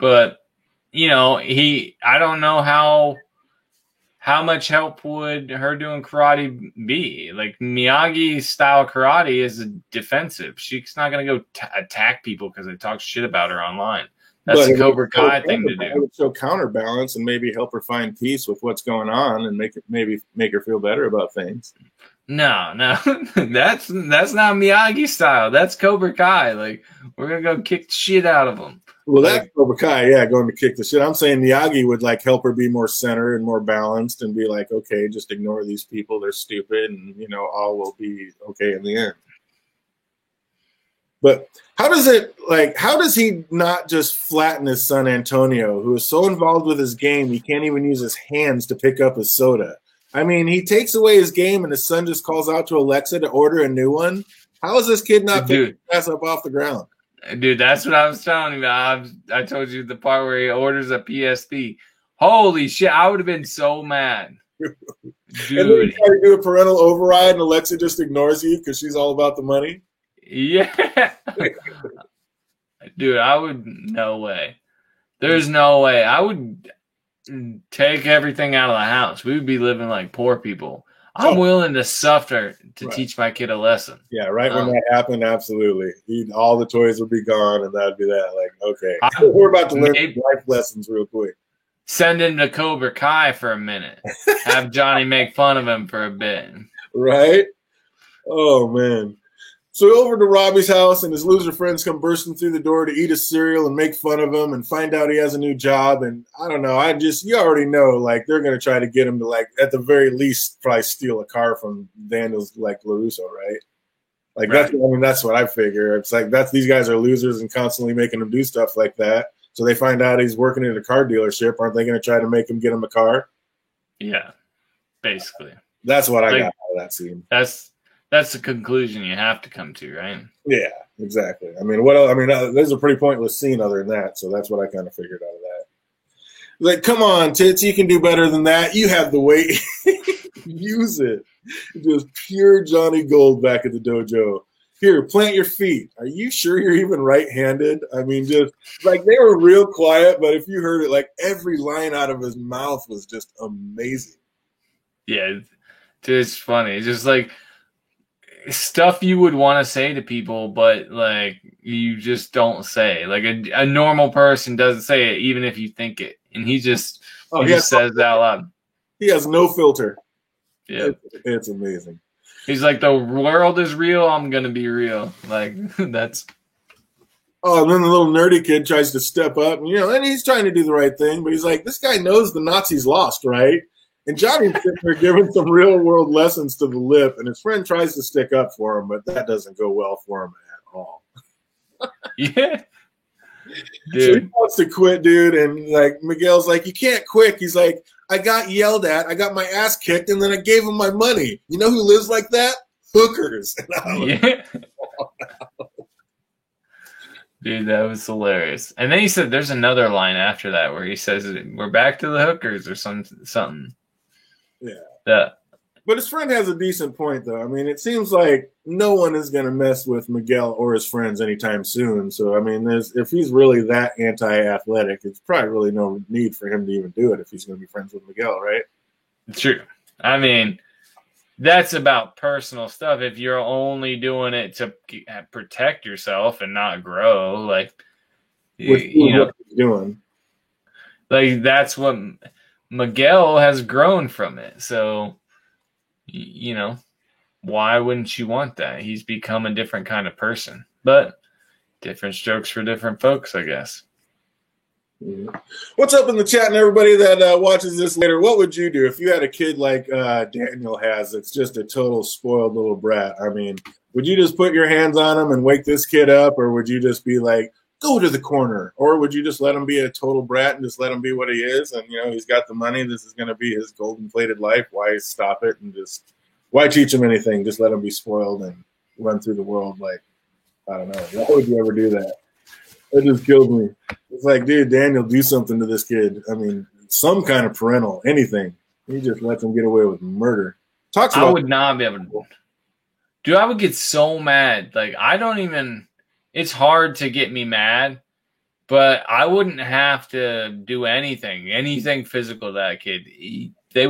S2: But – you know, I don't know how much help would her doing karate be. Like, Miyagi style karate is defensive. She's not going to go attack people because they talk shit about her online. That's the Cobra Kai thing to do.
S1: It would show counterbalance and maybe help her find peace with what's going on and make her feel better about things.
S2: No, that's not Miyagi style. That's Cobra Kai. Like, we're gonna go kick the shit out of them.
S1: Well, that's Cobra Kai, yeah, going to kick the shit. I'm saying Miyagi would, like, help her be more centered and more balanced and be like, okay, just ignore these people. They're stupid, and, you know, all will be okay in the end. But how does he not just flatten his son Antonio, who is so involved with his game he can't even use his hands to pick up his soda? I mean, he takes away his game and his son just calls out to Alexa to order a new one. How is this kid not picking his ass up off the ground?
S2: Dude, that's what I was telling you about. I told you the part where he orders a PSP. Holy shit, I would have been so mad. Dude.
S1: And then you try to do a parental override and Alexa just ignores you because she's all about the money?
S2: Yeah. Dude, no way. There's no way. I would take everything out of the house. We would be living like poor people. I'm willing to suffer to teach my kid a lesson.
S1: Yeah, right when that happened, absolutely. All the toys would be gone, and that'd be that. Like, okay, we're about to learn life lessons real quick.
S2: Send him to Cobra Kai for a minute. Have Johnny make fun of him for a bit.
S1: Right? Oh, man. So over to Robbie's house, and his loser friends come bursting through the door to eat his cereal and make fun of him and find out he has a new job. And I don't know. You already know, like, they're going to try to get him to, like, at the very least, probably steal a car from Daniel's, like, LaRusso, right? Like, right. That's what I figure. It's like, these guys are losers and constantly making him do stuff like that. So they find out he's working at a car dealership. Aren't they going to try to make him get him a car? Yeah,
S2: basically.
S1: That's what I got out of that scene.
S2: That's the conclusion you have to come to, right?
S1: Yeah, exactly. I mean, what else? I mean, there's a pretty pointless scene other than that, so that's what I kind of figured out of that. Like, come on, Tits, you can do better than that. You have the weight. Use it. Just pure Johnny Gold back at the dojo. Here, plant your feet. Are you sure you're even right-handed? I mean, just, like, they were real quiet, but if you heard it, like, every line out of his mouth was just amazing.
S2: Yeah, it's funny. It's just like, stuff you would want to say to people, but like you just don't say. Like a normal person doesn't say it, even if you think it, and he just says it out loud.
S1: He has no filter.
S2: Yeah,
S1: it's amazing.
S2: He's like, the world is real. I'm gonna be real. Like that's.
S1: Oh, and then the little nerdy kid tries to step up, and he's trying to do the right thing, but he's like, this guy knows the Nazis lost, right? And Johnny's sitting there giving some real world lessons to the lip, and his friend tries to stick up for him, but that doesn't go well for him at all.
S2: Yeah.
S1: Dude. So he wants to quit, dude, and like Miguel's like, you can't quit. He's like, I got yelled at, I got my ass kicked, and then I gave him my money. You know who lives like that? Hookers.
S2: Yeah. Dude, that was hilarious. And then he said there's another line after that where he says we're back to the hookers or something. Yeah.
S1: But his friend has a decent point, though. I mean, it seems like no one is going to mess with Miguel or his friends anytime soon. So, I mean, if he's really that anti-athletic, it's probably really no need for him to even do it if he's going to be friends with Miguel, right?
S2: True. I mean, that's about personal stuff. If you're only doing it to protect yourself and not grow, like,
S1: doing.
S2: Like, that's what Miguel has grown from it. So, why wouldn't you want that? He's become a different kind of person. But different strokes for different folks, I guess.
S1: What's up in the chat and everybody that watches this later? What would you do if you had a kid like Daniel has that's just a total spoiled little brat? I mean, would you just put your hands on him and wake this kid up, or would you just be like, go to the corner? Or would you just let him be a total brat and just let him be what he is? And, he's got the money. This is going to be his golden-plated life. Why stop it and why teach him anything? Just let him be spoiled and run through the world like, I don't know. Why would you ever do that? That just killed me. It's like, dude, Daniel, do something to this kid. I mean, some kind of parental, anything. He just lets him get away with murder.
S2: I would not be able to. Dude, I would get so mad. Like, it's hard to get me mad, but I wouldn't have to do anything physical to that kid. They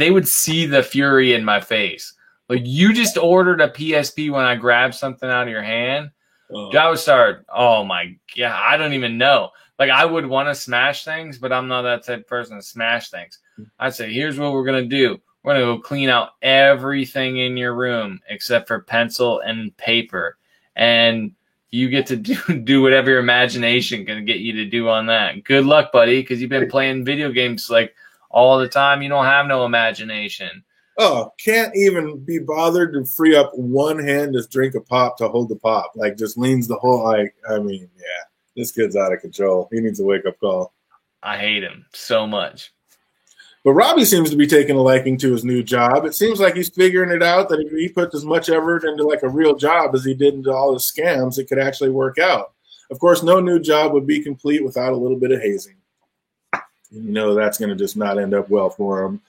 S2: would see the fury in my face. Like, you just ordered a PSP when I grabbed something out of your hand. I would start, oh my God, I don't even know. Like, I would want to smash things, but I'm not that type of person to smash things. I'd say, here's what we're going to do. We're going to go clean out everything in your room except for pencil and paper. And you get to do whatever your imagination can get you to do on that. Good luck, buddy, because you've been playing video games like all the time. You don't have no imagination.
S1: Oh, can't even be bothered to free up one hand to drink a pop to hold the pop. Like, just leans the whole, this kid's out of control. He needs a wake-up call.
S2: I hate him so much.
S1: But Robbie seems to be taking a liking to his new job. It seems like he's figuring it out that if he puts as much effort into like a real job as he did into all his scams, it could actually work out. Of course, no new job would be complete without a little bit of hazing. That's going to just not end up well for him.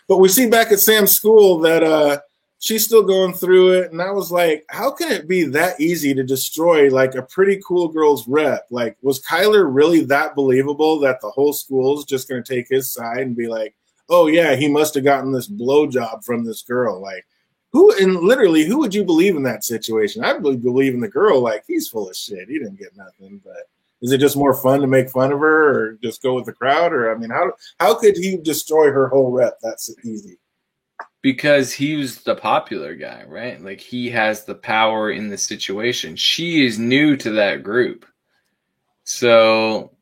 S1: But we see back at Sam's school that she's still going through it. And I was like, how can it be that easy to destroy like a pretty cool girl's rep? Like, was Kyler really that believable that the whole school is just going to take his side and be like, oh, yeah, he must have gotten this blowjob from this girl? Like, who would you believe in that situation? I really believe in the girl. Like, he's full of shit. He didn't get nothing. But is it just more fun to make fun of her or just go with the crowd? Or, I mean, how could he destroy her whole rep? That's easy.
S2: Because he was the popular guy, right? Like, he has the power in the situation. She is new to that group. So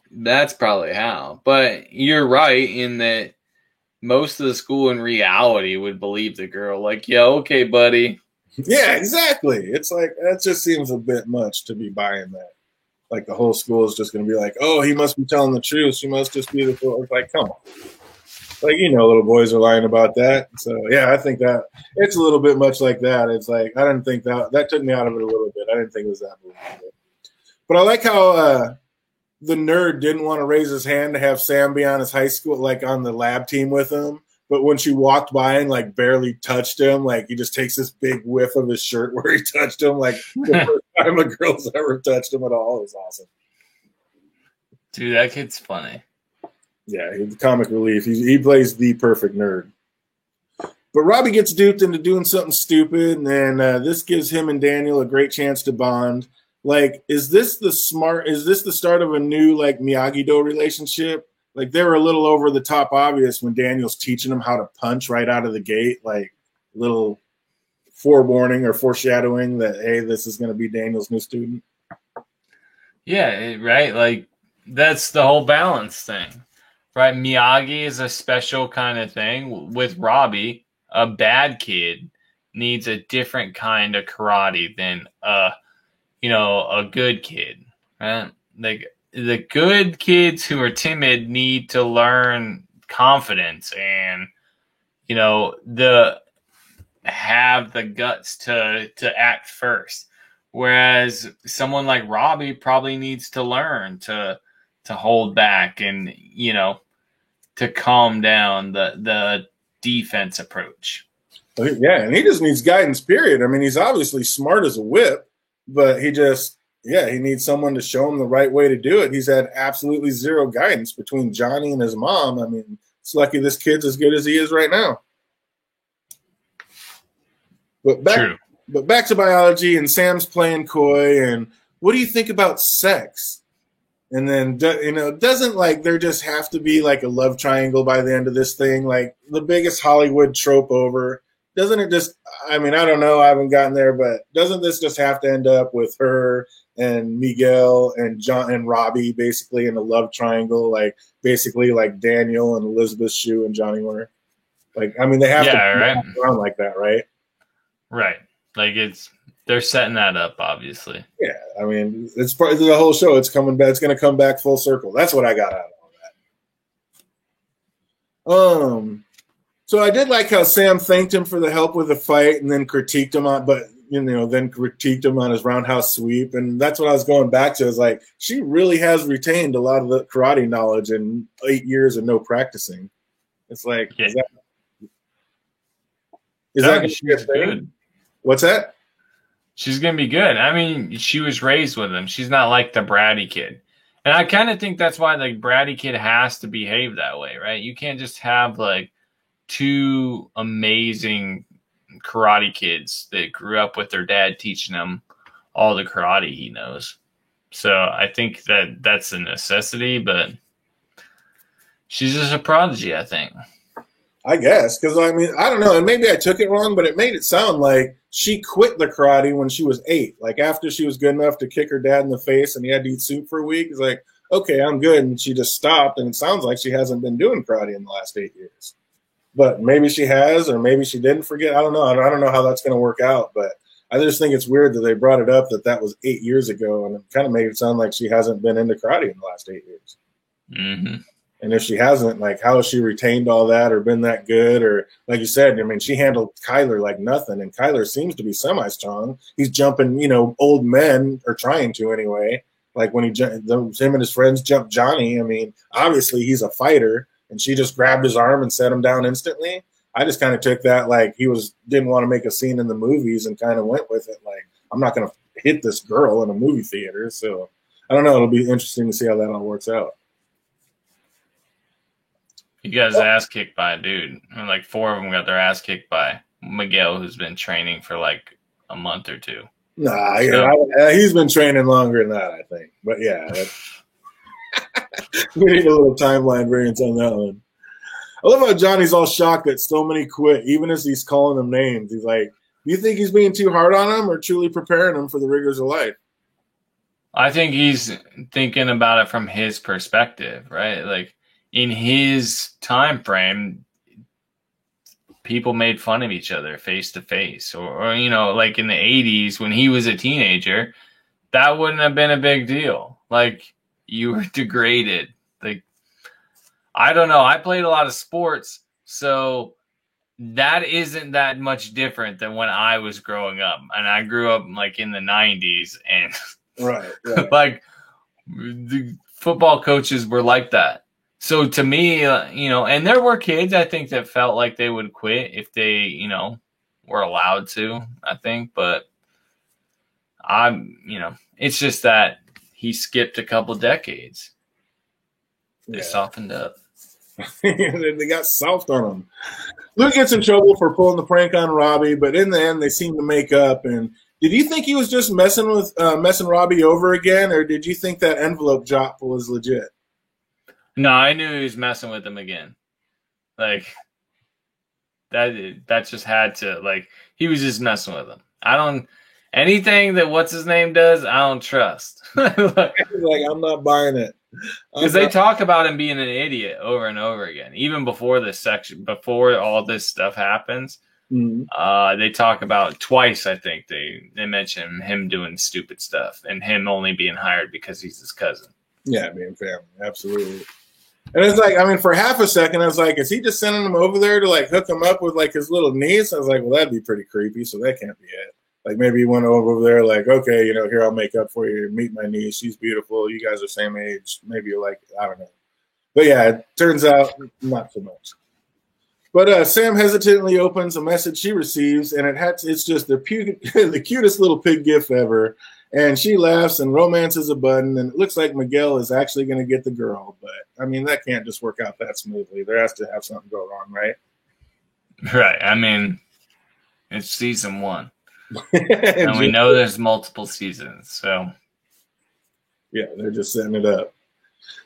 S2: that's probably how. But you're right in that most of the school in reality would believe the girl. Like, yeah, okay, buddy.
S1: Yeah, exactly. It's like, that just seems a bit much to be buying that. Like, the whole school is just going to be like, oh, he must be telling the truth. She must just be the fool. It's like, come on. Like, little boys are lying about that. So, yeah, I think that it's a little bit much like that. It's like, I didn't think that took me out of it a little bit. I didn't think it was that believable. But I like how the nerd didn't want to raise his hand to have Sam be on his high school, like on the lab team with him. But when she walked by and like barely touched him, like he just takes this big whiff of his shirt where he touched him. Like the first time a girl's ever touched him at all. It was awesome.
S2: Dude, that kid's funny.
S1: Yeah, he's comic relief. He plays the perfect nerd. But Robbie gets duped into doing something stupid, and then this gives him and Daniel a great chance to bond. Like, is this the start of a new like Miyagi-Do relationship? Like, they were a little over the top obvious when Daniel's teaching him how to punch right out of the gate, like little forewarning or foreshadowing that, hey, this is going to be Daniel's new student.
S2: Yeah, right. Like, that's the whole balance thing, right? Miyagi is a special kind of thing. With Robbie, a bad kid needs a different kind of karate than a good kid, right? Like, the good kids who are timid need to learn confidence and have the guts to act first. Whereas someone like Robbie probably needs to learn to hold back and to calm down the defense approach.
S1: Yeah, and he just needs guidance, period. I mean, he's obviously smart as a whip, but he needs someone to show him the right way to do it. He's had absolutely zero guidance between Johnny and his mom. I mean, it's lucky this kid's as good as he is right now. But back to biology, and Sam's playing coy. And what do you think about sex? And then, doesn't like there just have to be like a love triangle by the end of this thing? Like the biggest Hollywood trope over. Doesn't it just, I mean, I don't know, I haven't gotten there, but doesn't this just have to end up with her and Miguel and John and Robbie basically in a love triangle, like basically like Daniel and Elizabeth Shue and Johnny Winter? Like, I mean, they have to around like that, right?
S2: Right. Like they're setting that up, obviously.
S1: Yeah. I mean, it's part of the whole show. It's coming back. It's going to come back full circle. That's what I got out of all that. So I did like how Sam thanked him for the help with the fight and then critiqued him on his roundhouse sweep. And that's what I was going back to, is like, she really has retained a lot of the karate knowledge in 8 years of no practicing. It's like,
S2: yeah.
S1: Is that good? What's that?
S2: She's going to be good. I mean, she was raised with him. She's not like the bratty kid. And I kind of think that's why the bratty kid has to behave that way, right? You can't just have like two amazing karate kids that grew up with their dad teaching them all the karate he knows. So I think that's a necessity, but she's just a prodigy, I think.
S1: I guess, because I mean, I don't know, and maybe I took it wrong, but it made it sound like she quit the karate when she was 8. Like after she was good enough to kick her dad in the face and he had to eat soup for a week. It's like, okay, I'm good, and she just stopped. And it sounds like she hasn't been doing karate in the last 8 years. But maybe she has, or maybe she didn't forget. I don't know. I don't know how that's going to work out, but I just think it's weird that they brought it up that was 8 years ago, and it kind of made it sound like she hasn't been into karate in the last 8 years.
S2: Mm-hmm.
S1: And if she hasn't, like, how has she retained all that or been that good? Or like you said, I mean, she handled Kyler like nothing, and Kyler seems to be semi-strong. He's jumping, old men, or trying to anyway. Like when him and his friends jumped Johnny, I mean, obviously he's a fighter, and she just grabbed his arm and set him down instantly. I just kind of took that like he didn't want to make a scene in the movies and kind of went with it. Like, I'm not going to hit this girl in a movie theater. So I don't know. It'll be interesting to see how that all works out.
S2: You got his ass kicked by a dude. And like 4 of them got their ass kicked by Miguel, who's been training for like a month or 2.
S1: Nah, he's been training longer than that, I think. But yeah, we need a little timeline variance on that one. I love how Johnny's all shocked that so many quit, even as he's calling them names. He's like, do you think he's being too hard on them or truly preparing them for the rigors of life?
S2: I think he's thinking about it from his perspective, right? Like, in his time frame, people made fun of each other face to face, or like in the 80s when he was a teenager, that wouldn't have been a big deal. Like, you were degraded. Like, I don't know. I played a lot of sports, so that isn't that much different than when I was growing up. And I grew up like in the 90s, and
S1: right.
S2: like the football coaches were like that. So to me, and there were kids, I think, that felt like they would quit if they, were allowed to, I think. But it's just that he skipped a couple decades. They softened up.
S1: They got soft on him. Luke gets in trouble for pulling the prank on Robbie, but in the end, they seem to make up. And did you think he was just messing Robbie over again, or did you think that envelope drop was legit?
S2: No, I knew he was messing with him again. Like that just had to, like, he was just messing with him. I don't anything that what's his name does, I don't trust.
S1: Like, I'm not buying it.
S2: Because they talk about him being an idiot over and over again, even before this section, before all this stuff happens.
S1: Mm-hmm.
S2: They talk about twice. I think they mention him doing stupid stuff and him only being hired because he's his cousin.
S1: Yeah, being family, absolutely. And it's like, I mean, for half a second, I was like, is he just sending him over there to like hook him up with like his little niece? I was like, well, that'd be pretty creepy. So that can't be it. Like maybe he went over there, like, okay, here, I'll make up for you. Meet my niece. She's beautiful. You guys are same age. Maybe you're like, I don't know. But yeah, it turns out not so much. But Sam hesitantly opens a message she receives, and it's just the cutest little pig gif ever. And she laughs and romances a button, and it looks like Miguel is actually going to get the girl. But, I mean, that can't just work out that smoothly. There has to have something go wrong, right?
S2: Right. I mean, it's season 1. And we know there's multiple seasons, so.
S1: Yeah, they're just setting it up.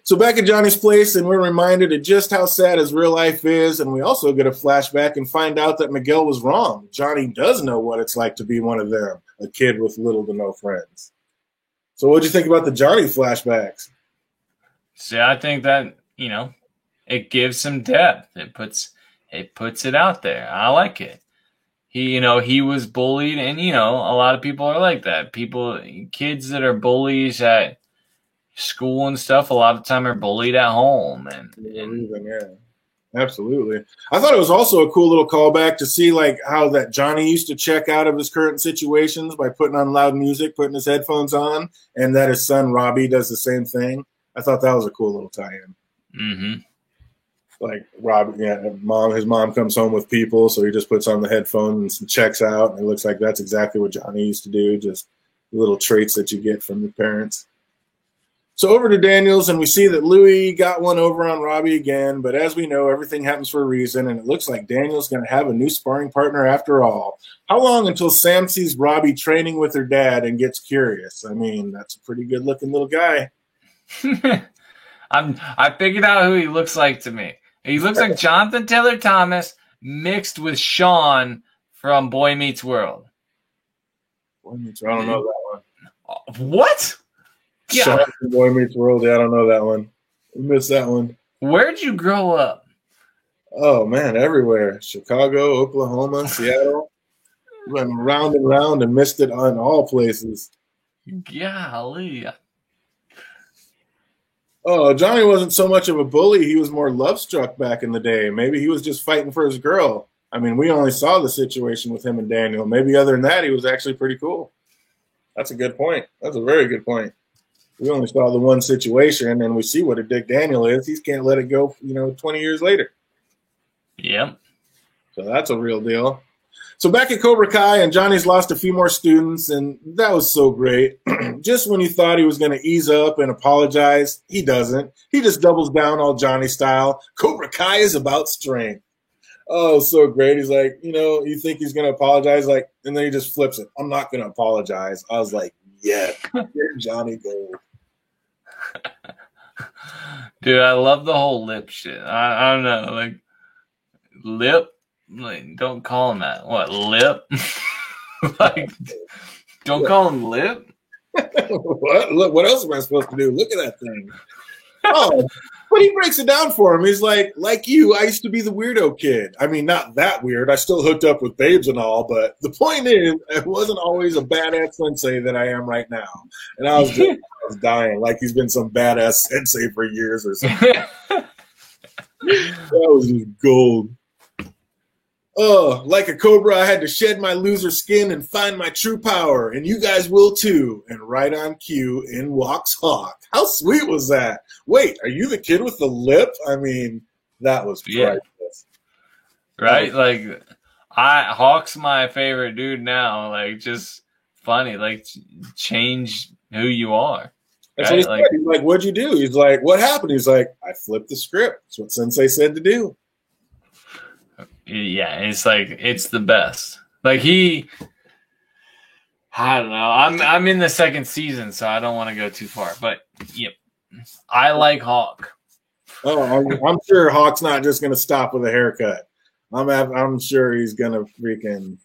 S1: So back at Johnny's place, and we're reminded of just how sad his real life is, and we also get a flashback and find out that Miguel was wrong. Johnny does know what it's like to be one of them, a kid with little to no friends. So what'd you think about the Johnny flashbacks?
S2: See, I think that, it gives some depth. It puts it out there. I like it. He was bullied, and, a lot of people are like that. Kids that are bullies at school and stuff, a lot of time are bullied at home.
S1: Yeah, absolutely. I thought it was also a cool little callback to see like how that Johnny used to check out of his current situations by putting on loud music, putting his headphones on, and that his son Robbie does the same thing. I thought that was a cool little tie-in.
S2: Mm-hmm.
S1: Like Robbie, his mom comes home with people, so he just puts on the headphones and checks out, and it looks like that's exactly what Johnny used to do, just little traits that you get from your parents. So over to Daniels, and we see that Louis got one over on Robbie again, but as we know, everything happens for a reason, and it looks like Daniel's going to have a new sparring partner after all. How long until Sam sees Robbie training with her dad and gets curious? I mean, that's a pretty good-looking little guy.
S2: I figured out who he looks like to me. He looks like Jonathan Taylor Thomas mixed with Sean from Boy Meets World.
S1: Boy Meets World, I don't know that one.
S2: What?
S1: Yeah. Sean from Boy Meets World, yeah, I don't know that one. We missed that one.
S2: Where'd you grow up?
S1: Oh, man, everywhere. Chicago, Oklahoma, Seattle. Went round and round and missed it on all places.
S2: Golly.
S1: Oh, Johnny wasn't so much of a bully. He was more love-struck back in the day. Maybe he was just fighting for his girl. I mean, we only saw the situation with him and Daniel. Maybe other than that, he was actually pretty cool. That's a good point. That's a very good point. We only saw the one situation, and we see what a dick Daniel is. He can't let it go, 20 years later.
S2: Yep.
S1: So that's a real deal. So back at Cobra Kai, and Johnny's lost a few more students, and that was so great. Just when you thought he was going to ease up and apologize, he doesn't. He just doubles down all Johnny style. Cobra Kai is about strength. Oh, so great. He's like, you think he's going to apologize, and then he just flips it. I'm not going to apologize. I was like, yeah, here Johnny goes.
S2: Dude, I love the whole lip shit. I don't know, like lip. Like, don't call him that. What, lip? Like, don't call him lip.
S1: What? Look, what else am I supposed to do? Look at that thing. Oh, but he breaks it down for him. He's like you, I used to be the weirdo kid. I mean, not that weird. I still hooked up with babes and all, but the point is, I wasn't always a badass sensei that I am right now. And I was dying, like he's been some badass sensei for years or something. That was just gold. Oh, like a cobra, I had to shed my loser skin and find my true power, and you guys will too. And right on cue, in walks Hawk. How sweet was that? Wait, are you the kid with the lip? I mean, that was priceless.
S2: Right? Like, Hawk's my favorite dude now. Like, just funny. Like, change who you are.
S1: That's what he said. He's like, what'd you do? He's like, what happened? He's like, I flipped the script. That's what Sensei said to do.
S2: Yeah, it's like, it's the best. Like I don't know. I'm in the second season, so I don't want to go too far. But yep, I like Hawk.
S1: Oh, I'm sure Hawk's not just going to stop with a haircut. I'm sure he's going to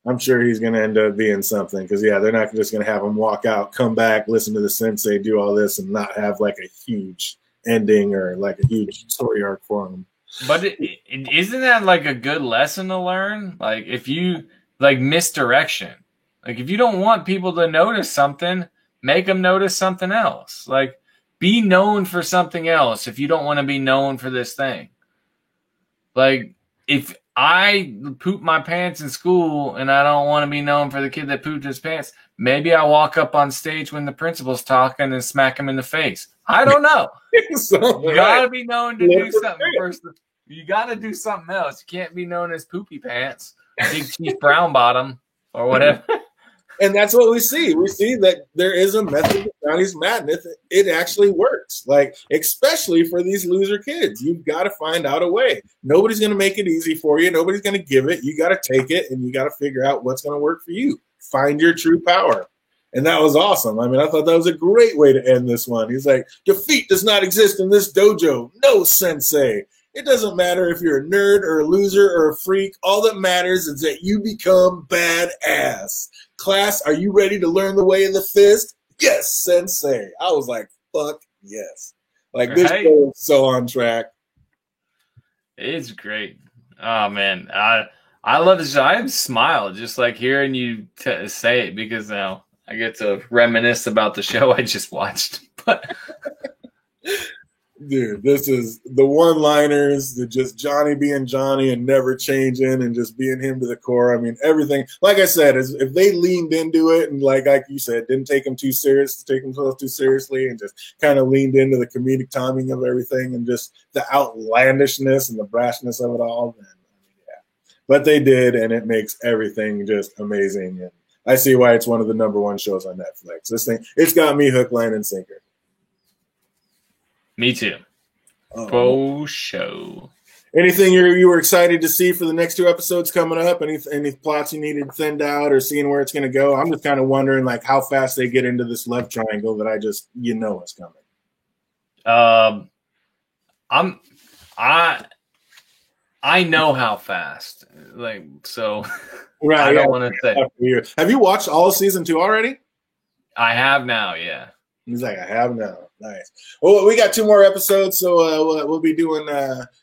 S1: I'm sure he's going to end up being something because, yeah, they're not just going to have him walk out, come back, listen to the Sensei, do all this, and not have like a huge ending or like a huge story arc for him.
S2: But isn't that like a good lesson to learn? Like if you like misdirection, like if you don't want people to notice something, make them notice something else. Like be known for something else if you don't want to be known for this thing. Like if I poop my pants in school and I don't want to be known for the kid that pooped his pants, maybe I walk up on stage when the principal's talking and smack him in the face. I don't know. You gotta be known to do something first. You gotta do something else. You can't be known as Poopy Pants, Big Chief Brown Bottom, or whatever.
S1: And that's what we see. We see that there is a method to Johnny's madness. It actually works. Like, especially for these loser kids. You've got to find out a way. Nobody's going to make it easy for you. Nobody's going to give it. You got to take it, and you got to figure out what's going to work for you. Find your true power. And that was awesome. I mean, I thought that was a great way to end this one. He's like, defeat does not exist in this dojo. No, Sensei. It doesn't matter if you're a nerd or a loser or a freak. All that matters is that you become badass. Class, are you ready to learn the way of the fist? Yes, Sensei. I was like, fuck yes. Like, this show is so on track.
S2: It's great. Oh, man. I love this show. I smile just like hearing you say it because now I get to reminisce about the show I just watched. But
S1: dude, this is the one-liners, the just Johnny being Johnny and never changing and just being him to the core. I mean, everything. Like I said, if they leaned into it and like you said, didn't take him too serious, take himself too seriously, and just kind of leaned into the comedic timing of everything and just the outlandishness and the brashness of it all, then yeah. But they did, and it makes everything just amazing. And I see why it's one of the #1 shows on Netflix. This thing, it's got me hook, line, and sinker.
S2: Me too. For show.
S1: Anything you were excited to see for the next 2 episodes coming up? Any plots you needed thinned out or seeing where it's going to go? I'm just kind of wondering like how fast they get into this love triangle that I just is coming.
S2: I know how fast. Like so.
S1: Right.
S2: I don't want to say.
S1: Have you watched all of season 2 already?
S2: I have now. Yeah.
S1: He's like, I have now. Nice. Well, we got 2 more episodes, so we'll be doing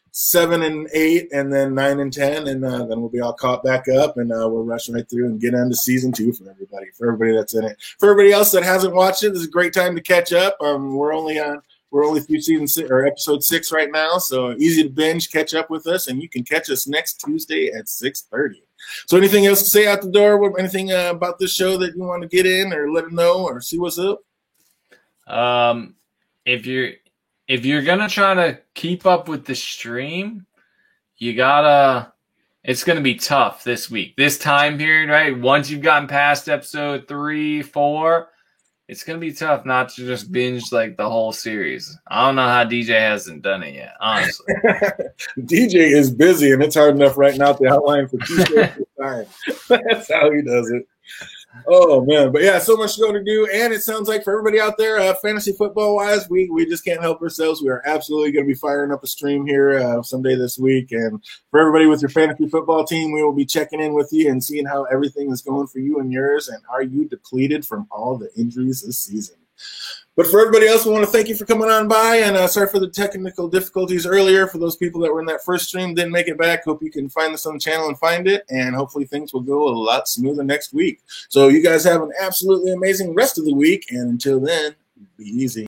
S1: 7 and 8, and then 9 and 10, and then we'll be all caught back up, and we'll rush right through and get into season 2 for everybody that's in it. For everybody else that hasn't watched it, this is a great time to catch up. We're only through season 6 or episode 6 right now, so easy to binge, catch up with us, and you can catch us next Tuesday at 6:30. So, anything else to say out the door? Anything about this show that you want to get in, or let them know, or see what's up?
S2: If you're gonna try to keep up with the stream, it's gonna be tough this week, this time period, right? Once you've gotten past episode 3, 4, it's gonna be tough not to just binge like the whole series. I don't know how DJ hasn't done it yet, honestly.
S1: DJ is busy, and it's hard enough right now to outline for Tuesday time. That's how he does it. Oh man, but yeah, so much show to do, and it sounds like for everybody out there, fantasy football wise, we just can't help ourselves. We are absolutely going to be firing up a stream here someday this week, and for everybody with your fantasy football team, we will be checking in with you and seeing how everything is going for you and yours, and are you depleted from all the injuries this season. But for everybody else, we want to thank you for coming on by, and sorry for the technical difficulties earlier. For those people that were in that first stream, didn't make it back, hope you can find this on the channel and find it, and hopefully things will go a lot smoother next week. So you guys have an absolutely amazing rest of the week, and until then, be easy.